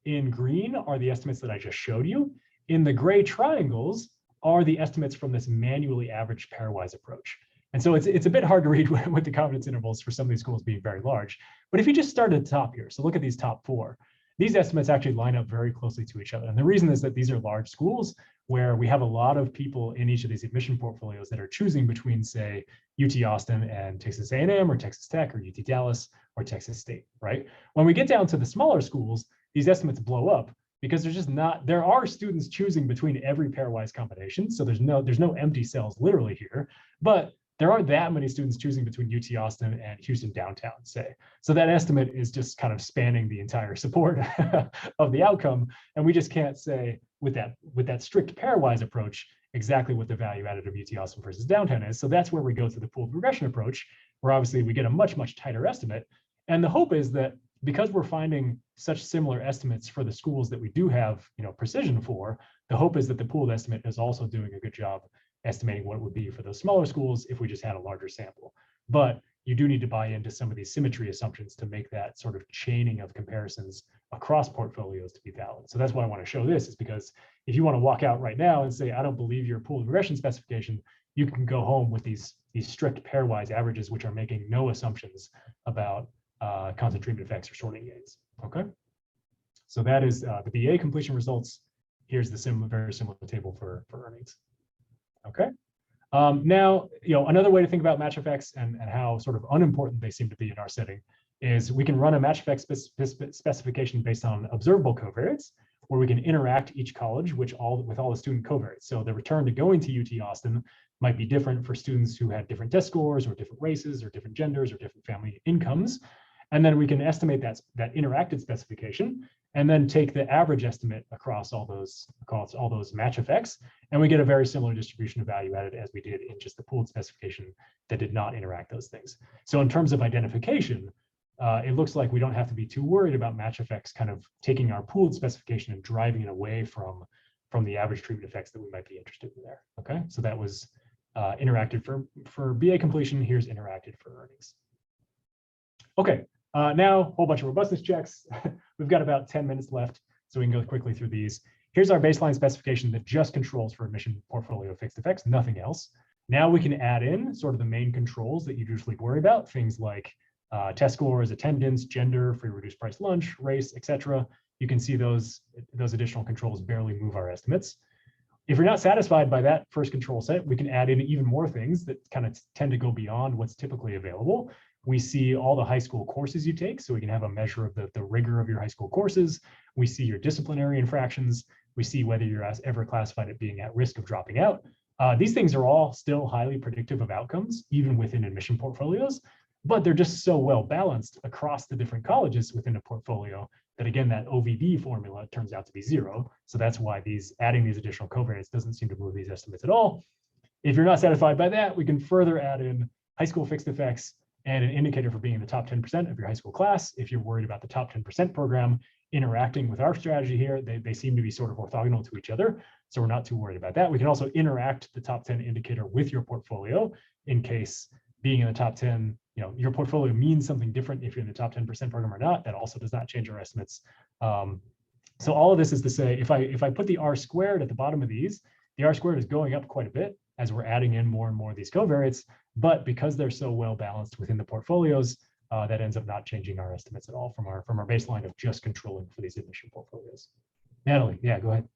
In green are the estimates that I just showed you. In the gray triangles are the estimates from this manually averaged pairwise approach. And so it's a bit hard to read with the confidence intervals for some of these schools being very large. But if you just start at the top here, so look at these top 4, these estimates actually line up very closely to each other. And the reason is that these are large schools where we have a lot of people in each of these admission portfolios that are choosing between, say, UT Austin and Texas A&M or Texas Tech or UT Dallas or Texas State, right? When we get down to the smaller schools, these estimates blow up because there's just not, there are students choosing between every pairwise combination. So there's no empty cells literally here, but there aren't that many students choosing between UT Austin and Houston downtown, say. So that estimate is just kind of spanning the entire support of the outcome. And we just can't say with that strict pairwise approach exactly what the value added of UT Austin versus downtown is. So that's where we go to the pooled regression approach, where obviously we get a much, much tighter estimate. And the hope is that because we're finding such similar estimates for the schools that we do have precision for, the hope is that the pooled estimate is also doing a good job estimating what it would be for those smaller schools if we just had a larger sample. But you do need to buy into some of these symmetry assumptions to make that sort of chaining of comparisons across portfolios to be valid. So that's why I want to show this, is because if you want to walk out right now and say, I don't believe your pooled regression specification, you can go home with these strict pairwise averages, which are making no assumptions about constant treatment effects or sorting gains. Okay, so that is the BA completion results. Here's the very similar table for earnings. Okay. Now, another way to think about match effects and how sort of unimportant they seem to be in our setting is we can run a match effect specification based on observable covariates, where we can interact each college with all the student covariates. So the return to going to UT Austin might be different for students who had different test scores or different races or different genders or different family incomes. And then we can estimate that interacted specification and then take the average estimate across all those match effects. And we get a very similar distribution of value added as we did in just the pooled specification that did not interact those things. So in terms of identification, it looks like we don't have to be too worried about match effects kind of taking our pooled specification and driving it away from the average treatment effects that we might be interested in there. Okay, so that was interacted for BA completion. Here's interacted for earnings. Okay, now a whole bunch of robustness checks. We've got about 10 minutes left, so we can go quickly through these. Here's our baseline specification that just controls for admission portfolio fixed effects, nothing else. Now we can add in sort of the main controls that you usually worry about, things like test scores, attendance, gender, free reduced price lunch, race, etc. You can see those additional controls barely move our estimates. If you're not satisfied by that first control set, we can add in even more things that kind of tend to go beyond what's typically available. We see all the high school courses you take, so we can have a measure of the rigor of your high school courses. We see your disciplinary infractions. We see whether you're ever classified as being at risk of dropping out. These things are all still highly predictive of outcomes, even within admission portfolios, but they're just so well balanced across the different colleges within a portfolio that again, that OVB formula turns out to be 0. So that's why adding these additional covariates doesn't seem to move these estimates at all. If you're not satisfied by that, we can further add in high school fixed effects and an indicator for being in the top 10% of your high school class. If you're worried about the top 10% program interacting with our strategy here, they seem to be sort of orthogonal to each other. So we're not too worried about that. We can also interact the top 10 indicator with your portfolio in case being in the top 10, your portfolio means something different if you're in the top 10% program or not. That also does not change our estimates. So all of this is to say, if I put the R squared at the bottom of these, the R squared is going up quite a bit as we're adding in more and more of these covariates, but because they're so well balanced within the portfolios, that ends up not changing our estimates at all from our baseline of just controlling for these admission portfolios. Natalie, yeah, go ahead.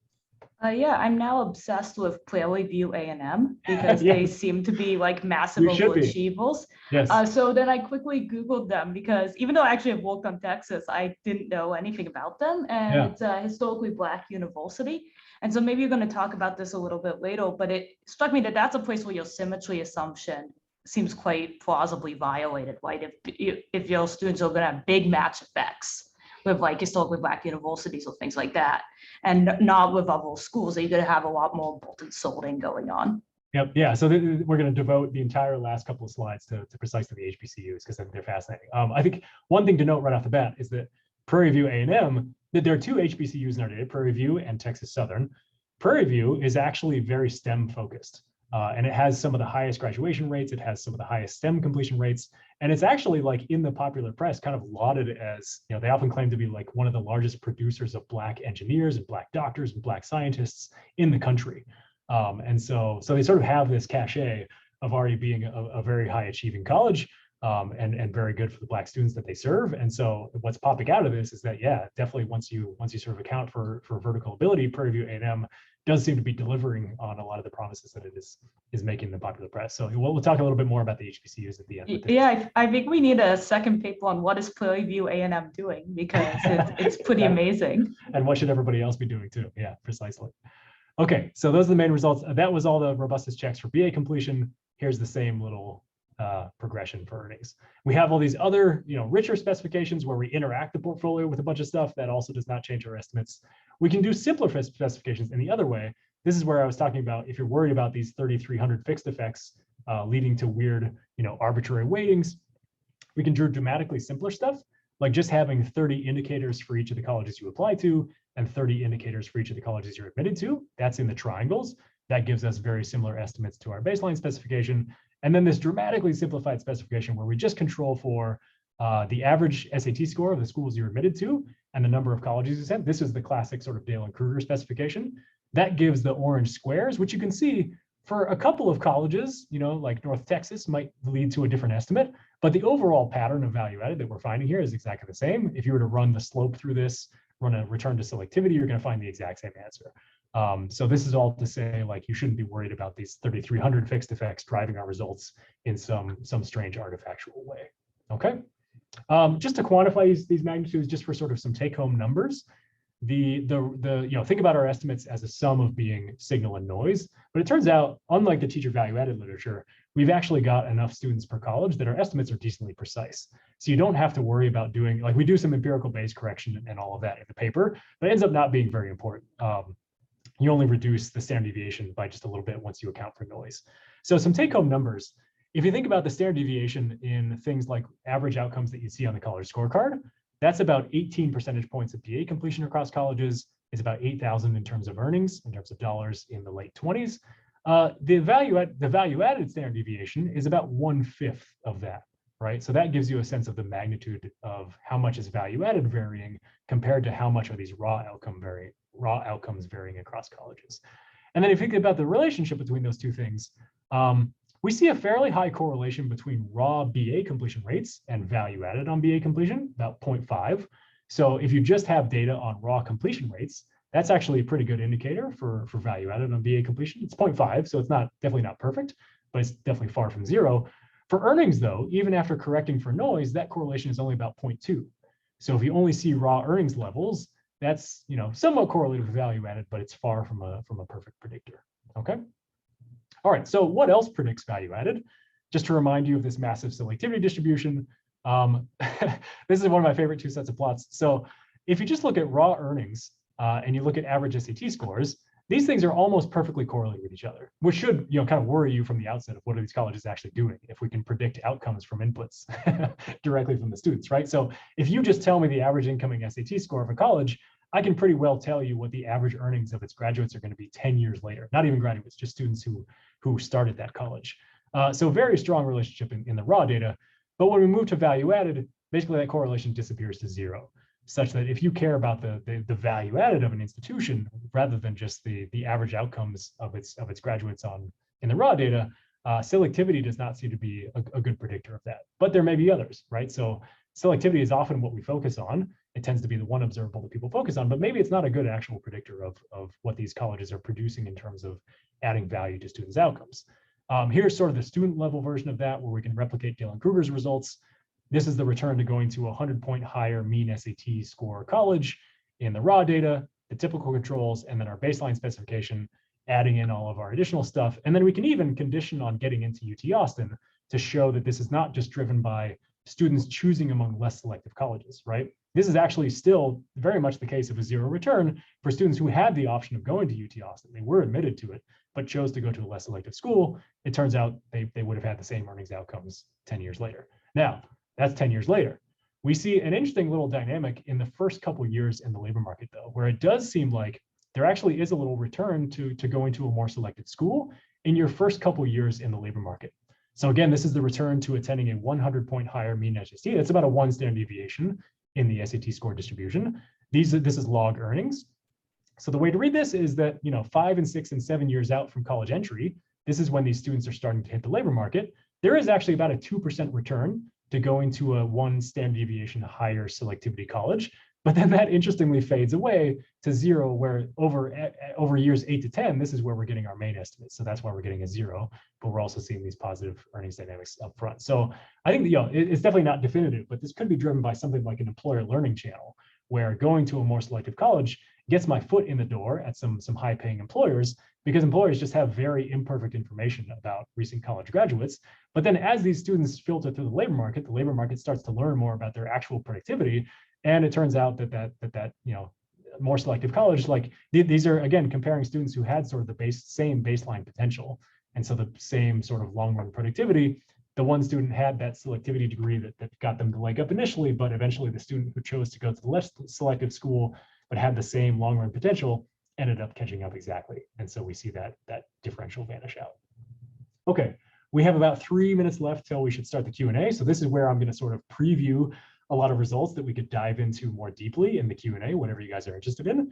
Yeah, I'm now obsessed with PLAView A&M because Yeah. they seem to be like massive You should be. overachievables. Yes. So then I quickly Googled them because even though I actually have worked on Texas, I didn't know anything about them. And Yeah. it's a historically Black university. And so maybe you're going to talk about this a little bit later, but it struck me that that's a place where your symmetry assumption seems quite plausibly violated, right? If your students are going to have big match effects with like historically Black universities or things like that, and not with other schools, you're going to have a lot more Bolton sorting going on. Yep. Yeah. So we're going to devote the entire last couple of slides to precisely the HBCUs because they're fascinating. I think one thing to note right off the bat is that Prairie View A&M, that there are two HBCUs in our data, Prairie View and Texas Southern. Prairie View is actually very STEM focused. And it has some of the highest graduation rates. It has some of the highest STEM completion rates. And it's actually like in the popular press kind of lauded as, they often claim to be like one of the largest producers of Black engineers and Black doctors and Black scientists in the country. And so they sort of have this cachet of already being a very high achieving college and very good for the Black students that they serve. And so what's popping out of this is that, yeah, definitely once you sort of account for vertical ability, Prairie View A&M does seem to be delivering on a lot of the promises that it is making in the popular press. So we'll talk a little bit more about the HBCUs at the end. Yeah, I think we need a second paper on what is Prairie View A&M doing because it's pretty amazing. And what should everybody else be doing too? Yeah, precisely. Okay, so those are the main results. That was all the robustness checks for BA completion. Here's the same little progression for earnings. We have all these other, richer specifications where we interact the portfolio with a bunch of stuff that also does not change our estimates. We can do simpler specifications in the other way. This is where I was talking about if you're worried about these 3,300 fixed effects leading to weird, arbitrary weightings, we can do dramatically simpler stuff, like just having 30 indicators for each of the colleges you apply to and 30 indicators for each of the colleges you're admitted to. That's in the triangles. That gives us very similar estimates to our baseline specification. And then this dramatically simplified specification where we just control for the average SAT score of the schools you're admitted to and the number of colleges you sent. This is the classic sort of Dale and Kruger specification. That gives the orange squares, which you can see for a couple of colleges, like North Texas might lead to a different estimate, but the overall pattern of value added that we're finding here is exactly the same. If you were to run the slope through this, run a return to selectivity, you're going to find the exact same answer. So this is all to say, like, you shouldn't be worried about these 3,300 fixed effects driving our results in some strange artifactual way. Okay. Just to quantify these magnitudes, just for sort of some take-home numbers, think about our estimates as a sum of being signal and noise. But it turns out, unlike the teacher value-added literature, we've actually got enough students per college that our estimates are decently precise. So you don't have to worry about doing, like, we do some empirical base correction and all of that in the paper, but it ends up not being very important. You only reduce the standard deviation by just a little bit once you account for noise. So some take-home numbers. If you think about the standard deviation in things like average outcomes that you see on the College Scorecard, that's about 18 percentage points of BA completion across colleges. It's about 8,000 in terms of earnings, in terms of dollars in the late 20s. The value-added standard deviation is about 1/5 of that, right? So that gives you a sense of the magnitude of how much is value-added varying compared to how much are these raw outcomes varying across colleges. And then if you think about the relationship between those two things, we see a fairly high correlation between raw BA completion rates and value added on BA completion, about 0.5. So if you just have data on raw completion rates, that's actually a pretty good indicator for value added on BA completion. It's 0.5, so it's definitely not perfect, but it's definitely far from 0. For earnings though, even after correcting for noise, that correlation is only about 0.2. So if you only see raw earnings levels, that's somewhat correlated with value added, but it's far from a perfect predictor. Okay. All right. So what else predicts value added? Just to remind you of this massive selectivity distribution. This is one of my favorite two sets of plots. So if you just look at raw earnings and you look at average SAT scores, these things are almost perfectly correlated with each other, which should, kind of worry you from the outset of what are these colleges actually doing if we can predict outcomes from inputs directly from the students, right? So if you just tell me the average incoming SAT score of a college, I can pretty well tell you what the average earnings of its graduates are going to be 10 years later. Not even graduates, just students who started that college. So very strong relationship in the raw data. But when we move to value added, basically that correlation disappears to zero, such that if you care about the value added of an institution rather than just the average outcomes of its graduates in the raw data, selectivity does not seem to be a good predictor of that. But there may be others, right? So selectivity is often what we focus on. It tends to be the one observable that people focus on, but maybe it's not a good actual predictor of what these colleges are producing in terms of adding value to students' outcomes. Here's sort of the student level version of that, where we can replicate Dillon-Kruger's results. This is the return to going to a 100-point higher mean SAT score college in the raw data, the typical controls, and then our baseline specification, adding in all of our additional stuff. And then we can even condition on getting into UT Austin to show that this is not just driven by students choosing among less selective colleges, right? This is actually still very much the case of a zero return for students who had the option of going to UT Austin. They were admitted to it, but chose to go to a less selective school. It turns out they would have had the same earnings outcomes 10 years later. Now, that's 10 years later. We see an interesting little dynamic in the first couple years in the labor market, though, where it does seem like there actually is a little return to going to a more selected school in your first couple years in the labor market. So again, this is the return to attending a 100-point higher mean SAT. That's about a 1 standard deviation in the SAT score distribution. This is log earnings. So the way to read this is that 5 and 6 and 7 years out from college entry, this is when these students are starting to hit the labor market. There is actually about a 2% return to going to a 1 standard deviation higher selectivity college. But then that interestingly fades away to zero, where over years 8 to 10, this is where we're getting our main estimates. So that's why we're getting a zero, but we're also seeing these positive earnings dynamics up front. So I think it's definitely not definitive, but this could be driven by something like an employer learning channel, where going to a more selective college gets my foot in the door at some high-paying employers, because employers just have very imperfect information about recent college graduates. But then as these students filter through the labor market starts to learn more about their actual productivity. And it turns out that more selective college, like these are, again, comparing students who had sort of the same baseline potential. And so the same sort of long run productivity, the one student had that selectivity degree that got them the leg up initially, but eventually the student who chose to go to the less selective school, but had the same long run potential, ended up catching up exactly. And so we see that differential vanish out. Okay, we have about 3 minutes left till we should start the Q&A. So this is where I'm going to sort of preview a lot of results that we could dive into more deeply in the Q&A, whatever you guys are interested in.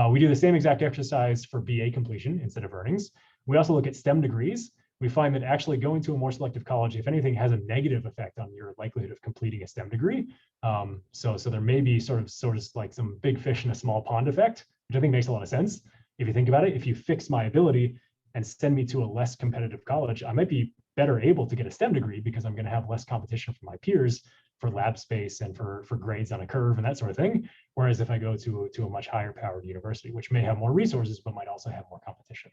We do the same exact exercise for BA completion instead of earnings. We also look at STEM degrees. We find that actually going to a more selective college, if anything, has a negative effect on your likelihood of completing a STEM degree. So there may be sort of like some big fish in a small pond effect, which I think makes a lot of sense. If you think about it, if you fix my ability and send me to a less competitive college, I might be better able to get a STEM degree because I'm going to have less competition from my peers for lab space and for grades on a curve and that sort of thing. Whereas if I go to a much higher powered university, which may have more resources, but might also have more competition.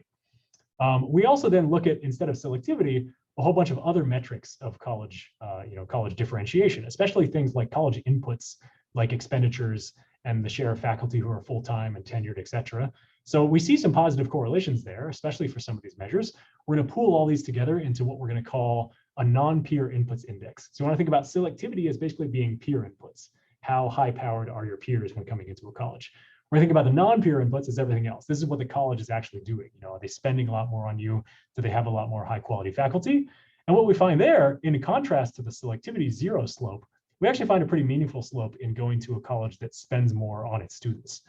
We also then look at, instead of selectivity, a whole bunch of other metrics of college, college differentiation, especially things like college inputs, like expenditures and the share of faculty who are full-time and tenured, et cetera. So we see some positive correlations there, especially for some of these measures. We're going to pool all these together into what we're going to call a non-peer inputs index. So when I think about selectivity as basically being peer inputs, how high-powered are your peers when coming into a college? When I think about the non-peer inputs as everything else, this is what the college is actually doing. Are they spending a lot more on you? Do they have a lot more high-quality faculty? And what we find there, in contrast to the selectivity zero slope, we actually find a pretty meaningful slope in going to a college that spends more on its students.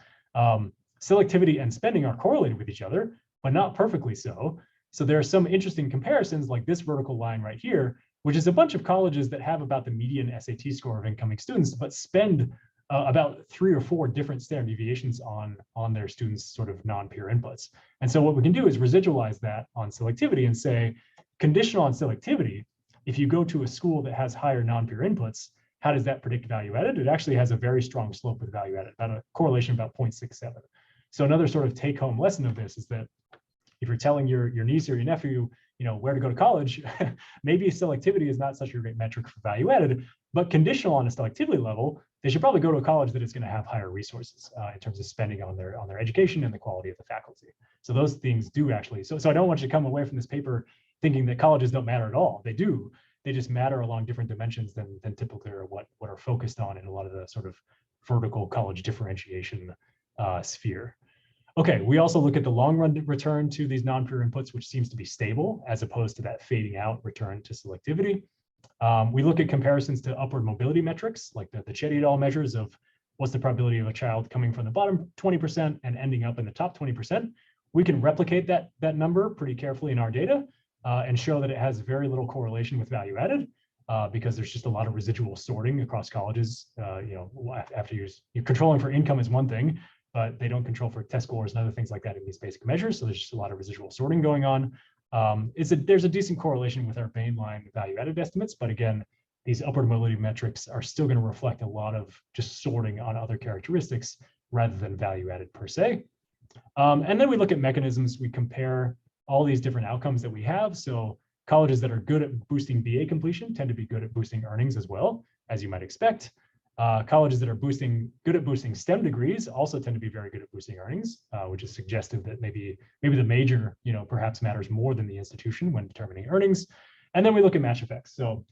Selectivity and spending are correlated with each other, but not perfectly so. So there are some interesting comparisons, like this vertical line right here, which is a bunch of colleges that have about the median SAT score of incoming students, but spend about 3 or 4 different standard deviations on their students' sort of non-peer inputs. And so what we can do is residualize that on selectivity and say, conditional on selectivity, if you go to a school that has higher non-peer inputs, how does that predict value added? It actually has a very strong slope with value added, about a correlation of about 0.67. So another sort of take-home lesson of this is that if you're telling your niece or your nephew, where to go to college, maybe selectivity is not such a great metric for value added, but conditional on a selectivity level, they should probably go to a college that is going to have higher resources in terms of spending on their education and the quality of the faculty. So those things do actually. So I don't want you to come away from this paper thinking that colleges don't matter at all. They do. They just matter along different dimensions than typically are what are focused on in a lot of the sort of vertical college differentiation sphere. Okay, we also look at the long run return to these non-pure inputs, which seems to be stable as opposed to that fading out return to selectivity. We look at comparisons to upward mobility metrics, like the Chetty et al. Measures of what's the probability of a child coming from the bottom 20% and ending up in the top 20%. We can replicate that number pretty carefully in our data and show that it has very little correlation with value added because there's just a lot of residual sorting across colleges. After you're controlling for income is one thing, but they don't control for test scores and other things like that in these basic measures. So there's just a lot of residual sorting going on. There's a decent correlation with our mainline value-added estimates, but again, these upward mobility metrics are still going to reflect a lot of just sorting on other characteristics rather than value-added per se. And then we look at mechanisms. We compare all these different outcomes that we have. So colleges that are good at boosting BA completion tend to be good at boosting earnings as well, as you might expect. Colleges that are good at boosting STEM degrees also tend to be very good at boosting earnings, which is suggestive that maybe the major, perhaps matters more than the institution when determining earnings. And then we look at match effects. So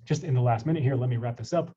just in the last minute here, let me wrap this up.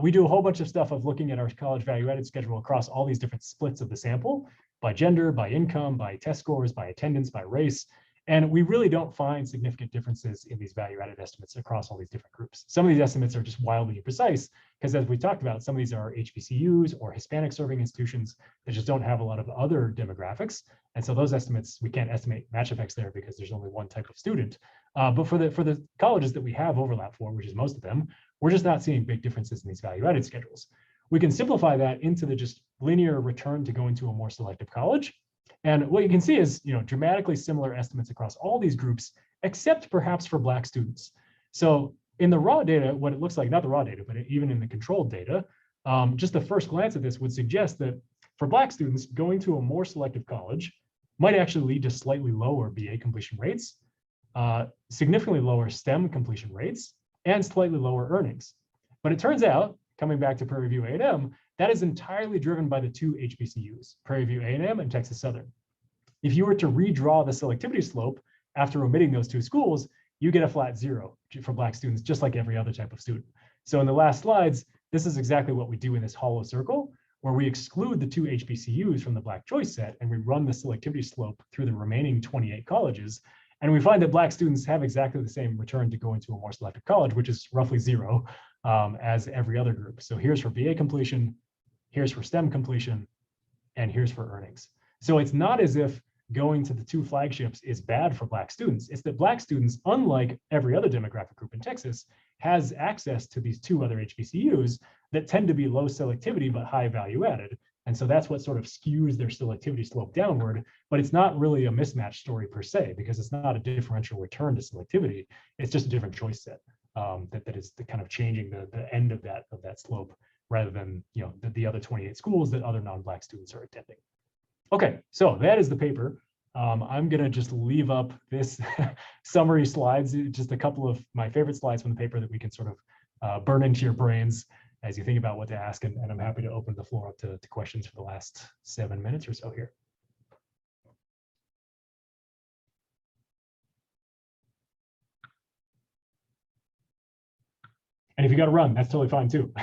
We do a whole bunch of stuff of looking at our college value-added schedule across all these different splits of the sample, by gender, by income, by test scores, by attendance, by race. And we really don't find significant differences in these value-added estimates across all these different groups. Some of these estimates are just wildly imprecise because, as we talked about, some of these are HBCUs or Hispanic serving institutions that just don't have a lot of other demographics. And so those estimates, we can't estimate match effects there because there's only one type of student. But for the colleges that we have overlap for, which is most of them, we're just not seeing big differences in these value-added schedules. We can simplify that into the just linear return to going to a more selective college. And what you can see is, dramatically similar estimates across all these groups, except perhaps for Black students. So in the raw data, what it looks like, not the raw data, but even in the controlled data, just the first glance at this would suggest that for Black students, going to a more selective college might actually lead to slightly lower BA completion rates, significantly lower STEM completion rates, and slightly lower earnings. But it turns out, coming back to Prairie View A&M, that is entirely driven by the two HBCUs, Prairie View A&M and Texas Southern. If you were to redraw the selectivity slope after omitting those two schools, you get a flat 0 for Black students, just like every other type of student. So in the last slides, this is exactly what we do in this hollow circle, where we exclude the two HBCUs from the Black choice set, and we run the selectivity slope through the remaining 28 colleges. And we find that Black students have exactly the same return to going to a more selective college, which is roughly 0 as every other group. So here's for BA completion, here's for STEM completion, and here's for earnings. So it's not as if going to the two flagships is bad for Black students. It's that Black students, unlike every other demographic group in Texas, has access to these two other HBCUs that tend to be low selectivity but high value added. And so that's what sort of skews their selectivity slope downward, but it's not really a mismatch story per se, because it's not a differential return to selectivity. It's just a different choice set that is the kind of changing the end of that slope, rather than the other 28 schools that other non-Black students are attending. Okay, so that is the paper. I'm gonna just leave up this summary slides, just a couple of my favorite slides from the paper that we can sort of burn into your brains as you think about what to ask, and I'm happy to open the floor up to questions for the last 7 minutes or so here. And if you got to run, that's totally fine too.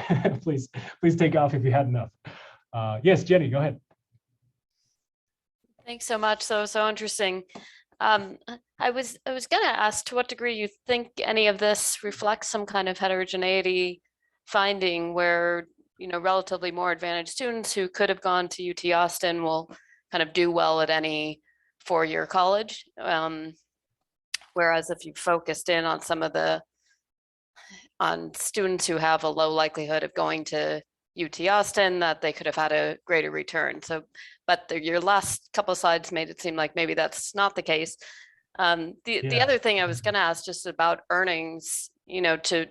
please take off if you had enough. Yes, Jenny, go ahead. Thanks so much. So interesting. I was going to ask to what degree you think any of this reflects some kind of heterogeneity finding where, relatively more advantaged students who could have gone to UT Austin will kind of do well at any four-year college. Whereas if you focused in on some of on students who have a low likelihood of going to UT Austin, that they could have had a greater return. So, but your last couple of slides made it seem like maybe that's not the case. The other thing I was going to ask just about earnings, to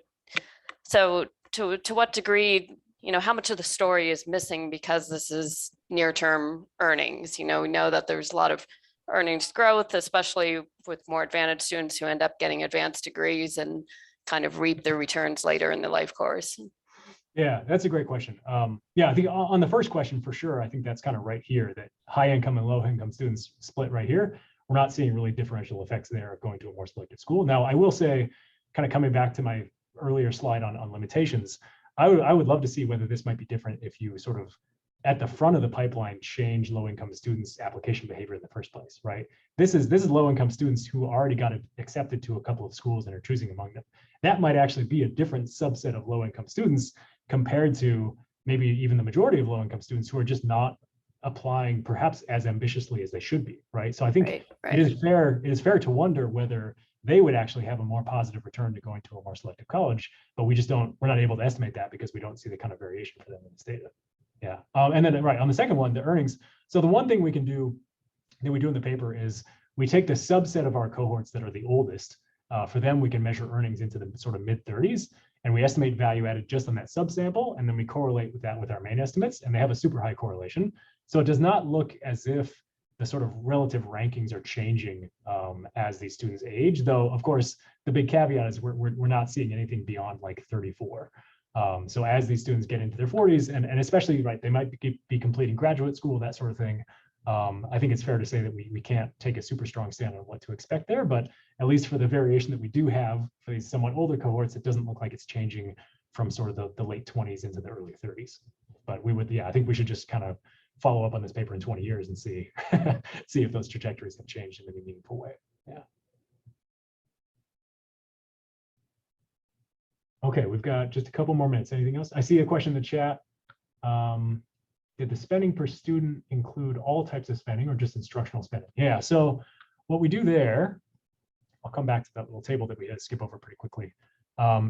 what degree, how much of the story is missing because this is near-term earnings? We know that there's a lot of earnings growth, especially with more advantaged students who end up getting advanced degrees and kind of reap their returns later in the life course. Yeah, that's a great question. Yeah, I think on the first question for sure, I think that's kind of right here, that high income and low income students split right here. We're not seeing really differential effects there of going to a more selective school. Now, I will say, kind of coming back to my earlier slide on limitations, I would love to see whether this might be different if you sort of at the front of the pipeline change low income students' application behavior in the first place, right? This is low income students who already got accepted to a couple of schools and are choosing among them. That might actually be a different subset of low income students compared to maybe even the majority of low income students who are just not applying perhaps as ambitiously as they should be, right? So I think it is fair to wonder whether they would actually have a more positive return to going to a more selective college, but we're not able to estimate that because we don't see the kind of variation for them in this data. Yeah, and then right on the second one, the earnings. So the one thing we can do that we do in the paper is we take the subset of our cohorts that are the oldest. For them, we can measure earnings into the sort of mid 30s, and we estimate value added just on that subsample, and then we correlate with that with our main estimates, and they have a super high correlation. So it does not look as if the sort of relative rankings are changing as these students age, though, of course, the big caveat is we're not seeing anything beyond like 34. So as these students get into their 40s, and especially, right, they might be completing graduate school, that sort of thing, I think it's fair to say that we can't take a super strong stand on what to expect there, but at least for the variation that we do have for these somewhat older cohorts, it doesn't look like it's changing from sort of the late 20s into the early 30s. But we would, yeah, I think we should just kind of follow up on this paper in 20 years and see see if those trajectories have changed in any meaningful way. Yeah. Okay, we've got just a couple more minutes. Anything else? I see a question in the chat. Did the spending per student include all types of spending or just instructional spending? Yeah, so what we do there, I'll come back to that little table that we had to skip over pretty quickly.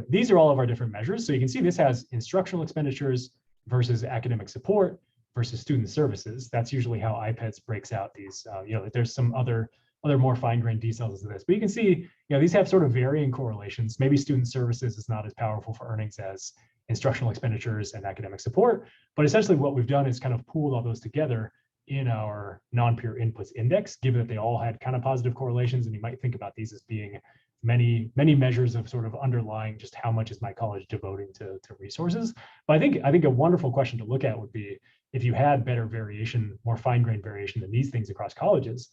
These are all of our different measures. So you can see this has instructional expenditures versus academic support versus student services. That's usually how IPEDS breaks out these, there's some other more fine-grained details of this, but you can see, these have sort of varying correlations. Maybe student services is not as powerful for earnings as instructional expenditures and academic support, but essentially what we've done is kind of pooled all those together in our non-peer inputs index, given that they all had kind of positive correlations, and you might think about these as being many measures of sort of underlying just how much is my college devoting to resources. But I think a wonderful question to look at would be, if you had better variation, more fine-grained variation than these things across colleges,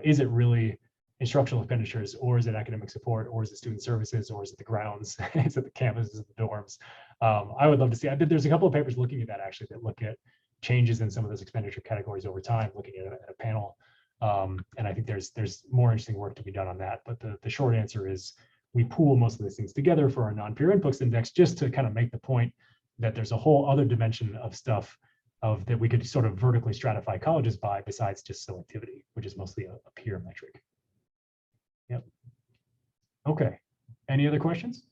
is it really instructional expenditures, or is it academic support, or is it student services, or is it the grounds, is it the campuses, the dorms? I would love to see, there's a couple of papers looking at that actually, that look at changes in some of those expenditure categories over time, looking at a panel. And I think there's more interesting work to be done on that. But the short answer is we pool most of these things together for our non-peer inputs index, just to kind of make the point that there's a whole other dimension of stuff that we could sort of vertically stratify colleges by, besides just selectivity, which is mostly a peer metric. Yep. Okay. Any other questions?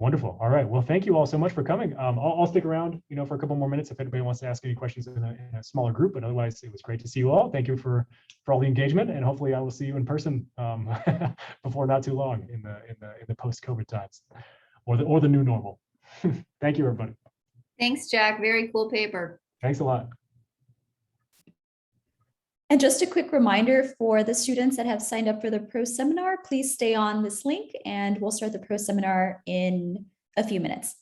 Wonderful. All right. Well, thank you all so much for coming. I'll stick around, for a couple more minutes if anybody wants to ask any questions in a smaller group. But otherwise, it was great to see you all. Thank you for all the engagement, and hopefully, I will see you in person before not too long in the post-COVID times, or the new normal. Thank you, everybody. Thanks, Jack. Very cool paper. Thanks a lot. And just a quick reminder for the students that have signed up for the pro seminar, please stay on this link and we'll start the pro seminar in a few minutes.